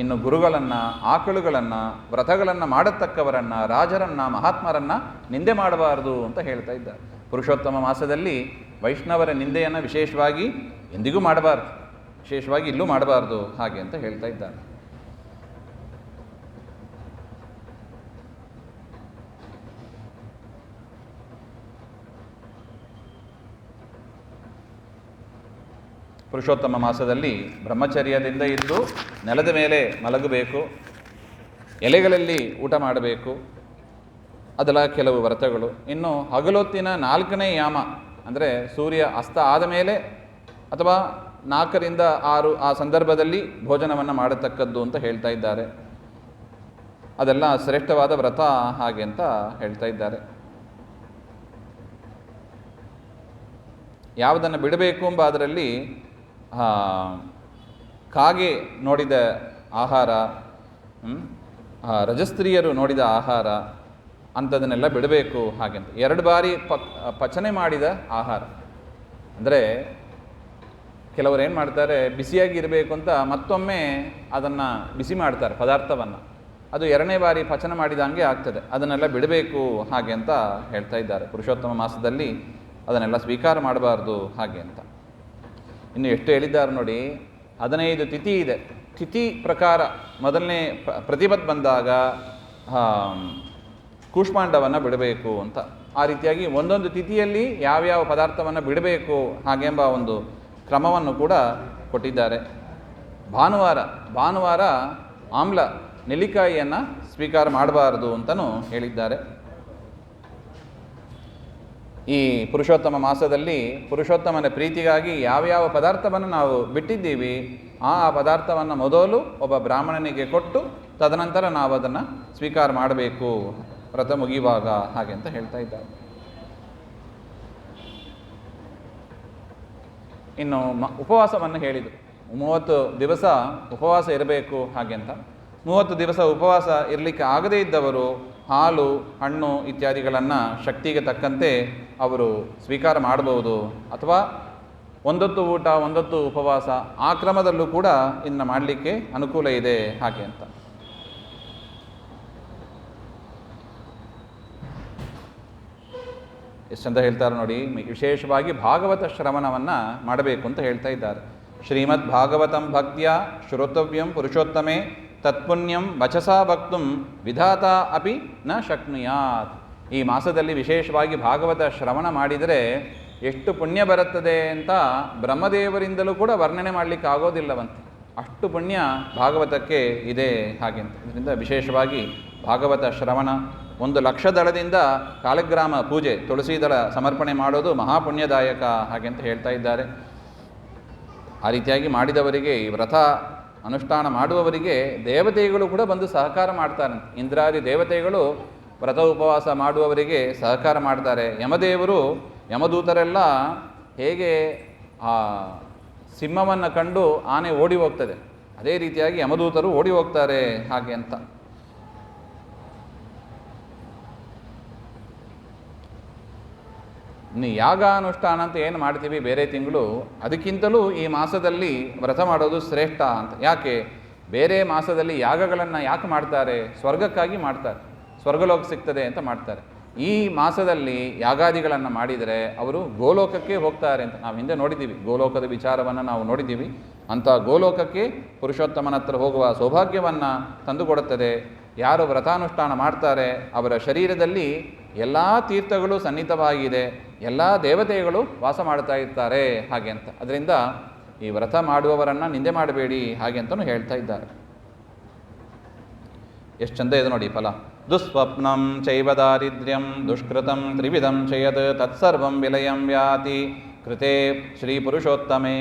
ಇನ್ನು ಗುರುಗಳನ್ನು, ಆಕಳುಗಳನ್ನು, ವ್ರತಗಳನ್ನು ಮಾಡತಕ್ಕವರನ್ನು, ರಾಜರನ್ನು, ಮಹಾತ್ಮರನ್ನು ನಿಂದೆ ಮಾಡಬಾರದು ಅಂತ ಹೇಳ್ತಾ ಇದ್ದಾರೆ. ಪುರುಷೋತ್ತಮ ಮಾಸದಲ್ಲಿ ವೈಷ್ಣವರ ನಿಂದೆಯನ್ನು ವಿಶೇಷವಾಗಿ ಎಂದಿಗೂ ಮಾಡಬಾರ್ದು, ವಿಶೇಷವಾಗಿ ಇಲ್ಲೂ ಮಾಡಬಾರ್ದು ಹಾಗೆ ಅಂತ ಹೇಳ್ತಾ ಇದ್ದಾರೆ. ಪುರುಷೋತ್ತಮ ಮಾಸದಲ್ಲಿ ಬ್ರಹ್ಮಚರ್ಯದಿಂದ ಇದ್ದು ನೆಲದ ಮೇಲೆ ಮಲಗಬೇಕು, ಎಲೆಗಳಲ್ಲಿ ಊಟ ಮಾಡಬೇಕು, ಅದೆಲ್ಲ ಕೆಲವು ವ್ರತಗಳು. ಇನ್ನು ಹಗಲೊತ್ತಿನ 4ನೇ ಯಾಮ ಅಂದರೆ ಸೂರ್ಯ ಅಸ್ತ ಆದ ಮೇಲೆ ಅಥವಾ 4ರಿಂದ 6 ಆ ಸಂದರ್ಭದಲ್ಲಿ ಭೋಜನವನ್ನು ಮಾಡತಕ್ಕದ್ದು ಅಂತ ಹೇಳ್ತಾ ಇದ್ದಾರೆ. ಅದೆಲ್ಲ ಶ್ರೇಷ್ಠವಾದ ವ್ರತ ಹಾಗೆ ಅಂತ ಹೇಳ್ತಾ ಇದ್ದಾರೆ. ಯಾವುದನ್ನು ಬಿಡಬೇಕು ಎಂಬ ಅದರಲ್ಲಿ ಕಾಗೆ ನೋಡಿದ ಆಹಾರ, ರಜಸ್ತ್ರೀಯರು ನೋಡಿದ ಆಹಾರ ಅಂಥದನ್ನೆಲ್ಲ ಬಿಡಬೇಕು ಹಾಗೆಂತ. 2 ಬಾರಿ ಪಚನೆ ಮಾಡಿದ ಆಹಾರ ಅಂದರೆ ಕೆಲವರು ಏನು ಮಾಡ್ತಾರೆ, ಬಿಸಿಯಾಗಿ ಇರಬೇಕು ಅಂತ ಮತ್ತೊಮ್ಮೆ ಅದನ್ನು ಬಿಸಿ ಮಾಡ್ತಾರೆ ಪದಾರ್ಥವನ್ನು, ಅದು 2ನೇ ಬಾರಿ ಪಚನ ಮಾಡಿದಂಗೆ ಆಗ್ತದೆ. ಅದನ್ನೆಲ್ಲ ಬಿಡಬೇಕು ಹಾಗೆ ಅಂತ ಹೇಳ್ತಾ ಇದ್ದಾರೆ. ಪುರುಷೋತ್ತಮ ಮಾಸದಲ್ಲಿ ಅದನ್ನೆಲ್ಲ ಸ್ವೀಕಾರ ಮಾಡಬಾರ್ದು ಹಾಗೆ ಅಂತ. ಇನ್ನು ಎಷ್ಟು ಹೇಳಿದ್ದಾರೆ ನೋಡಿ, 15 ತಿಥಿ ಇದೆ. ತಿಥಿ ಪ್ರಕಾರ ಮೊದಲನೇ ಪ್ರತಿಪತ್ ಬಂದಾಗ ಕೂಷ್ಮಾಂಡವನ್ನು ಬಿಡಬೇಕು ಅಂತ. ಆ ರೀತಿಯಾಗಿ ಒಂದೊಂದು ತಿಥಿಯಲ್ಲಿ ಯಾವ್ಯಾವ ಪದಾರ್ಥವನ್ನು ಬಿಡಬೇಕು ಹಾಗೆಂಬ ಒಂದು ಕ್ರಮವನ್ನು ಕೂಡ ಕೊಟ್ಟಿದ್ದಾರೆ. ಭಾನುವಾರ ಆಮ್ಲ ನೆಲ್ಲಿಕಾಯಿಯನ್ನು ಸ್ವೀಕಾರ ಮಾಡಬಾರದು ಅಂತಲೂ ಹೇಳಿದ್ದಾರೆ. ಈ ಪುರುಷೋತ್ತಮ ಮಾಸದಲ್ಲಿ ಪುರುಷೋತ್ತಮನ ಪ್ರೀತಿಗಾಗಿ ಯಾವ್ಯಾವ ಪದಾರ್ಥವನ್ನು ನಾವು ಬಿಟ್ಟಿದ್ದೀವಿ ಆ ಪದಾರ್ಥವನ್ನು ಮೊದಲು ಒಬ್ಬ ಬ್ರಾಹ್ಮಣನಿಗೆ ಕೊಟ್ಟು ತದನಂತರ ನಾವು ಅದನ್ನು ಸ್ವೀಕಾರ ಮಾಡಬೇಕು ವ್ರತ ಮುಗಿಯುವಾಗ ಹಾಗೆ ಅಂತ ಹೇಳ್ತಾ ಇದ್ದಾರೆ. ಇನ್ನು ಉಪವಾಸವನ್ನು ಹೇಳಿದರು. 30 ದಿವಸ ಉಪವಾಸ ಇರಬೇಕು ಹಾಗೆ ಅಂತ. 30 ದಿವಸ ಉಪವಾಸ ಇರಲಿಕ್ಕೆ ಆಗದೇ ಇದ್ದವರು ಹಾಲು, ಹಣ್ಣು ಇತ್ಯಾದಿಗಳನ್ನು ಶಕ್ತಿಗೆ ತಕ್ಕಂತೆ ಅವರು ಸ್ವೀಕಾರ ಮಾಡಬಹುದು. ಅಥವಾ ಒಂದೊತ್ತು ಊಟ ಒಂದೊತ್ತು ಉಪವಾಸ ಆ ಕ್ರಮದಲ್ಲೂ ಕೂಡ ಇನ್ನು ಮಾಡಲಿಕ್ಕೆ ಅನುಕೂಲ ಇದೆ ಹಾಗೆ ಅಂತ. ಎಷ್ಟಂತ ಹೇಳ್ತಾರೆ ನೋಡಿ, ವಿಶೇಷವಾಗಿ ಭಾಗವತ ಶ್ರವಣವನ್ನು ಮಾಡಬೇಕು ಅಂತ ಹೇಳ್ತಾ ಇದ್ದಾರೆ. ಶ್ರೀಮದ್ ಭಾಗವತಂ ಭಕ್ತ್ಯ ಶ್ರೋತವ್ಯಂ ಪುರುಷೋತ್ತಮೇ ತತ್ಪುಣ್ಯಂ ವಚಸಾ ಭಕ್ತುಂ ವಿಧಾತ ಅಪಿ ನ ಶಕ್ನುಯಾತ್. ಈ ಮಾಸದಲ್ಲಿ ವಿಶೇಷವಾಗಿ ಭಾಗವತ ಶ್ರವಣ ಮಾಡಿದರೆ ಎಷ್ಟು ಪುಣ್ಯ ಬರುತ್ತದೆ ಅಂತ ಬ್ರಹ್ಮದೇವರಿಂದಲೂ ಕೂಡ ವರ್ಣನೆ ಮಾಡಲಿಕ್ಕೆ ಆಗೋದಿಲ್ಲವಂತೆ. ಅಷ್ಟು ಪುಣ್ಯ ಭಾಗವತಕ್ಕೆ ಇದೆ ಹಾಗೆ ಅಂತ. ಇದರಿಂದ ವಿಶೇಷವಾಗಿ ಭಾಗವತ ಶ್ರವಣ, 1,00,000 ದಳದಿಂದ ಕಾಲಗ್ರಾಮ ಪೂಜೆ, ತುಳಸಿ ದಳ ಸಮರ್ಪಣೆ ಮಾಡೋದು ಮಹಾಪುಣ್ಯದಾಯಕ ಹಾಗೆ ಅಂತ ಹೇಳ್ತಾ ಇದ್ದಾರೆ. ಆ ರೀತಿಯಾಗಿ ಮಾಡಿದವರಿಗೆ, ಈ ವ್ರತ ಅನುಷ್ಠಾನ ಮಾಡುವವರಿಗೆ ದೇವತೆಗಳು ಕೂಡ ಬಂದು ಸಹಕಾರ ಮಾಡ್ತಾರಂತೆ. ಇಂದ್ರಾದಿ ದೇವತೆಗಳು ವ್ರತ ಉಪವಾಸ ಮಾಡುವವರಿಗೆ ಸಹಕಾರ ಮಾಡ್ತಾರೆ. ಯಮದೇವರು, ಯಮದೂತರೆಲ್ಲ ಹೇಗೆ ಆ ಸಿಂಹವನ್ನು ಕಂಡು ಆನೆ ಓಡಿ ಹೋಗ್ತದೆ, ಅದೇ ರೀತಿಯಾಗಿ ಯಮದೂತರು ಓಡಿ ಹೋಗ್ತಾರೆ ಹಾಗೆ ಅಂತ. ಇನ್ನು ಯಾಗ ಅನುಷ್ಠಾನ ಅಂತ ಏನು ಮಾಡ್ತೀವಿ ಬೇರೆ ತಿಂಗಳು, ಅದಕ್ಕಿಂತಲೂ ಈ ಮಾಸದಲ್ಲಿ ವ್ರತ ಮಾಡೋದು ಶ್ರೇಷ್ಠ ಅಂತ. ಯಾಕೆ ಬೇರೆ ಮಾಸದಲ್ಲಿ ಯಾಗಗಳನ್ನು ಯಾಕೆ ಮಾಡ್ತಾರೆ? ಸ್ವರ್ಗಕ್ಕಾಗಿ ಮಾಡ್ತಾರೆ, ಸ್ವರ್ಗಲೋಕ ಸಿಗ್ತದೆ ಅಂತ ಮಾಡ್ತಾರೆ. ಈ ಮಾಸದಲ್ಲಿ ಯಾಗಾದಿಗಳನ್ನು ಮಾಡಿದರೆ ಅವರು ಗೋಲೋಕಕ್ಕೆ ಹೋಗ್ತಾರೆ ಅಂತ ನಾವು ಹಿಂದೆ ನೋಡಿದ್ದೀವಿ. ಗೋಲೋಕದ ವಿಚಾರವನ್ನು ನಾವು ನೋಡಿದ್ದೀವಿ. ಅಂಥ ಗೋಲೋಕಕ್ಕೆ ಪುರುಷೋತ್ತಮನ ಹತ್ರ ಹೋಗುವ ಸೌಭಾಗ್ಯವನ್ನು ತಂದುಕೊಡುತ್ತದೆ. ಯಾರು ವ್ರತಾನುಷ್ಠಾನ ಮಾಡ್ತಾರೆ ಅವರ ಶರೀರದಲ್ಲಿ ಎಲ್ಲ ತೀರ್ಥಗಳು ಸನ್ನಿಹಿತವಾಗಿದೆ, ಎಲ್ಲ ದೇವತೆಗಳು ವಾಸ ಮಾಡ್ತಾ ಇರ್ತಾರೆ ಹಾಗೆ ಅಂತ. ಅದರಿಂದ ಈ ವ್ರತ ಮಾಡುವವರನ್ನು ನಿಂದೆ ಮಾಡಬೇಡಿ ಹಾಗೆ ಅಂತಲೂ ಹೇಳ್ತಾ ಇದ್ದಾರೆ. ಎಷ್ಟು ಚಂದ ಇದೆ ನೋಡಿ ಫಲ. ದುಸ್ವಪ್ನಂ ಚೈವ ದಾರಿದ್ರ್ಯಂ ದುಷ್ಕೃತಂ ತ್ರಿವಿಧಂ ಚಯತ್ ತತ್ಸರ್ವಂ ವಿಲಯಂ ಯಾತಿ ಕೃತೆ ಶ್ರೀ ಪುರುಷೋತ್ತಮೇ.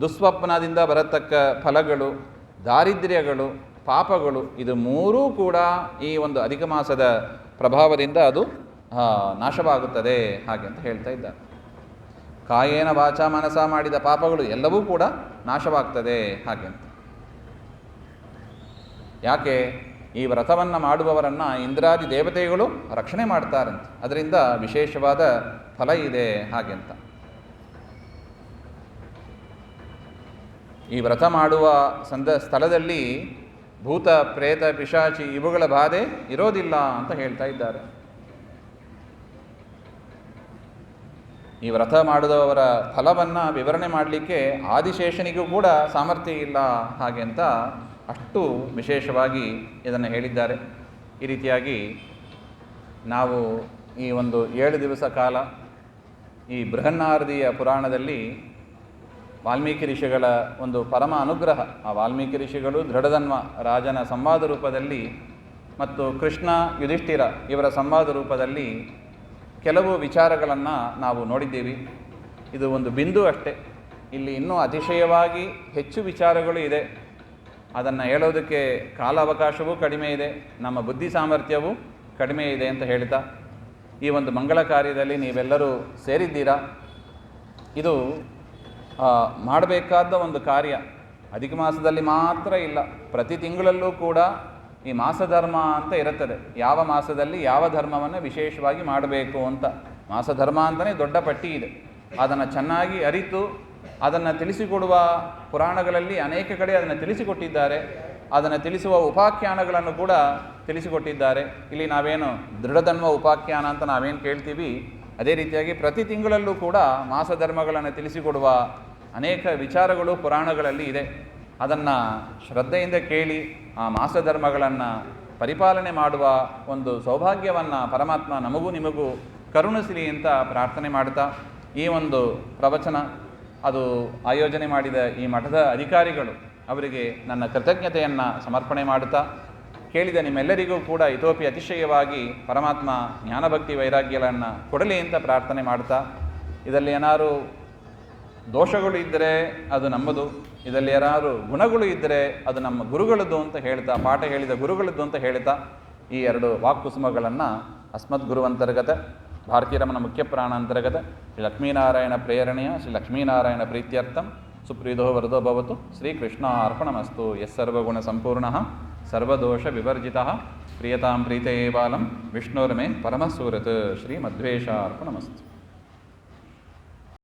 ದುಸ್ವಪ್ನದಿಂದ ಬರತಕ್ಕ ಫಲಗಳು, ದಾರಿದ್ರ್ಯಗಳು, ಪಾಪಗಳು, ಇದು ಮೂರೂ ಕೂಡ ಈ ಒಂದು ಅಧಿಕ ಮಾಸದ ಪ್ರಭಾವದಿಂದ ಅದು ನಾಶವಾಗುತ್ತದೆ ಹಾಗೆ ಅಂತ ಹೇಳ್ತಾ ಇದ್ದಾರೆ. ಕಾಯೇನ ವಾಚ ಮನಸ ಮಾಡಿದ ಪಾಪಗಳು ಎಲ್ಲವೂ ಕೂಡ ನಾಶವಾಗ್ತದೆ ಹಾಗೆ ಅಂತ. ಯಾಕೆ? ಈ ವ್ರತವನ್ನು ಮಾಡುವವರನ್ನು ಇಂದ್ರಾದಿ ದೇವತೆಗಳು ರಕ್ಷಣೆ ಮಾಡ್ತಾರಂತೆ. ಅದರಿಂದ ವಿಶೇಷವಾದ ಫಲ ಇದೆ ಹಾಗೆ ಅಂತ. ಈ ವ್ರತ ಮಾಡುವ ಸ್ಥಳದಲ್ಲಿ ಭೂತ, ಪ್ರೇತ, ಪಿಶಾಚಿ ಇವುಗಳ ಬಾಧೆ ಇರೋದಿಲ್ಲ ಅಂತ ಹೇಳ್ತಾ ಇದ್ದಾರೆ. ಈ ವ್ರತ ಮಾಡಿದವರ ಫಲವನ್ನು ವಿವರಣೆ ಮಾಡಲಿಕ್ಕೆ ಆದಿಶೇಷನಿಗೂ ಕೂಡ ಸಾಮರ್ಥ್ಯ ಇಲ್ಲ ಹಾಗೆ ಅಂತ ಅಷ್ಟು ವಿಶೇಷವಾಗಿ ಇದನ್ನು ಹೇಳಿದ್ದಾರೆ. ಈ ರೀತಿಯಾಗಿ ನಾವು ಈ ಒಂದು 7 ದಿವಸ ಕಾಲ ಈ ಬೃಹನ್ನಾರದಿಯ ಪುರಾಣದಲ್ಲಿ ವಾಲ್ಮೀಕಿ ಋಷಿಗಳ ಒಂದು ಪರಮ ಅನುಗ್ರಹ. ಆ ವಾಲ್ಮೀಕಿ ಋಷಿಗಳು ದೃಢಧನ್ವ ರಾಜನ ಸಂವಾದ ರೂಪದಲ್ಲಿ ಮತ್ತು ಕೃಷ್ಣ ಯುಧಿಷ್ಠಿರ ಇವರ ಸಂವಾದ ರೂಪದಲ್ಲಿ ಕೆಲವು ವಿಚಾರಗಳನ್ನು ನಾವು ನೋಡಿದ್ದೀವಿ. ಇದು ಒಂದು ಬಿಂದು ಅಷ್ಟೇ. ಇಲ್ಲಿ ಇನ್ನೂ ಅತಿಶಯವಾಗಿ ಹೆಚ್ಚು ವಿಚಾರಗಳು ಇದೆ. ಅದನ್ನು ಹೇಳೋದಕ್ಕೆ ಕಾಲಾವಕಾಶವೂ ಕಡಿಮೆ ಇದೆ, ನಮ್ಮ ಬುದ್ಧಿ ಸಾಮರ್ಥ್ಯವೂ ಕಡಿಮೆ ಇದೆ ಅಂತ ಹೇಳ್ತಾ ಈ ಒಂದು ಮಂಗಳ ಕಾರ್ಯದಲ್ಲಿ ನೀವೆಲ್ಲರೂ ಸೇರಿದ್ದೀರಾ. ಇದು ಮಾಡಬೇಕಾದ ಒಂದು ಕಾರ್ಯ. ಅಧಿಕ ಮಾಸದಲ್ಲಿ ಮಾತ್ರ ಇಲ್ಲ, ಪ್ರತಿ ತಿಂಗಳಲ್ಲೂ ಕೂಡ ಈ ಮಾಸಧರ್ಮ ಅಂತ ಇರುತ್ತದೆ. ಯಾವ ಮಾಸದಲ್ಲಿ ಯಾವ ಧರ್ಮವನ್ನು ವಿಶೇಷವಾಗಿ ಮಾಡಬೇಕು ಅಂತ ಮಾಸಧರ್ಮ ಅಂತಲೇ ದೊಡ್ಡ ಪಟ್ಟಿ ಇದೆ. ಅದನ್ನು ಚೆನ್ನಾಗಿ ಅರಿತು ಅದನ್ನು ತಿಳಿಸಿಕೊಡುವ ಪುರಾಣಗಳಲ್ಲಿ ಅನೇಕ ಕಡೆ ಅದನ್ನು ತಿಳಿಸಿಕೊಟ್ಟಿದ್ದಾರೆ. ಅದನ್ನು ತಿಳಿಸುವ ಉಪಾಖ್ಯಾನಗಳನ್ನು ಕೂಡ ತಿಳಿಸಿಕೊಟ್ಟಿದ್ದಾರೆ. ಇಲ್ಲಿ ನಾವೇನು ದೃಢಧನ್ವ ಉಪಾಖ್ಯಾನ ಅಂತ ನಾವೇನು ಕೇಳ್ತೀವಿ, ಅದೇ ರೀತಿಯಾಗಿ ಪ್ರತಿ ತಿಂಗಳಲ್ಲೂ ಕೂಡ ಮಾಸಧರ್ಮಗಳನ್ನು ತಿಳಿಸಿಕೊಡುವ ಅನೇಕ ವಿಚಾರಗಳು ಪುರಾಣಗಳಲ್ಲಿ ಇದೆ. ಅದನ್ನು ಶ್ರದ್ಧೆಯಿಂದ ಕೇಳಿ ಆ ಮಾಸಧರ್ಮಗಳನ್ನು ಪರಿಪಾಲನೆ ಮಾಡುವ ಒಂದು ಸೌಭಾಗ್ಯವನ್ನು ಪರಮಾತ್ಮ ನಮಗೂ ನಿಮಗೂ ಕರುಣಿಸಲಿ ಅಂತ ಪ್ರಾರ್ಥನೆ ಮಾಡ್ತಾ ಈ ಒಂದು ಪ್ರವಚನ ಅದು ಆಯೋಜನೆ ಮಾಡಿದ ಈ ಮಠದ ಅಧಿಕಾರಿಗಳು ಅವರಿಗೆ ನನ್ನ ಕೃತಜ್ಞತೆಯನ್ನು ಸಮರ್ಪಣೆ ಮಾಡುತ್ತಾ, ಕೇಳಿದ ನಿಮ್ಮೆಲ್ಲರಿಗೂ ಕೂಡ ಇತೋಪಿ ಅತಿಶಯವಾಗಿ ಪರಮಾತ್ಮ ಜ್ಞಾನಭಕ್ತಿ ವೈರಾಗ್ಯಗಳನ್ನು ಕೊಡಲಿ ಅಂತ ಪ್ರಾರ್ಥನೆ ಮಾಡ್ತಾ, ಇದರಲ್ಲಿ ಏನಾದರೂ ದೋಷಗಳು ಇದ್ದರೆ ಅದು ನಮ್ಮದು, ಇದರಲ್ಲಿ ಯಾರು ಗುಣಗಳು ಇದ್ದರೆ ಅದು ನಮ್ಮ ಗುರುಗಳದ್ದು ಅಂತ ಹೇಳ್ತಾ, ಪಾಠ ಹೇಳಿದ ಗುರುಗಳದ್ದು ಅಂತ ಹೇಳ್ತಾ ಈ ಎರಡು ವಾಕ್ಕುಸುಮಗಳನ್ನು ಅಸ್ಮದ್ ಗುರುವಂತರ್ಗತ ಭಾರತೀರಮಣ ಮುಖ್ಯ ಪ್ರಾಣ ಅಂತರ್ಗತ ಶ್ರೀ ಲಕ್ಷ್ಮೀನಾರಾಯಣ ಪ್ರೇರಣೆಯ ಶ್ರೀ ಲಕ್ಷ್ಮೀನಾರಾಯಣ ಪ್ರೀತ್ಯರ್ಥಂ ಸುಪ್ರೀದೋ ವರದೋ ಭವತು ಶ್ರೀಕೃಷ್ಣ ಅರ್ಪಣಮಸ್ತು. ಯಸ್ಸರ್ವಗುಣ ಸಂಪೂರ್ಣಃ ಸರ್ವದೋಷ ವಿವರ್ಜಿತಃ ಪ್ರಿಯತಾಂ ಪ್ರೀತಯೇ ಬಾಲಂ ವಿಷ್ಣೋರ್ಮೇ ಪರಮಸೂರತ್ ಶ್ರೀ ಮಧ್ವೇಶ ಅರ್ಪಣಮಸ್ತು.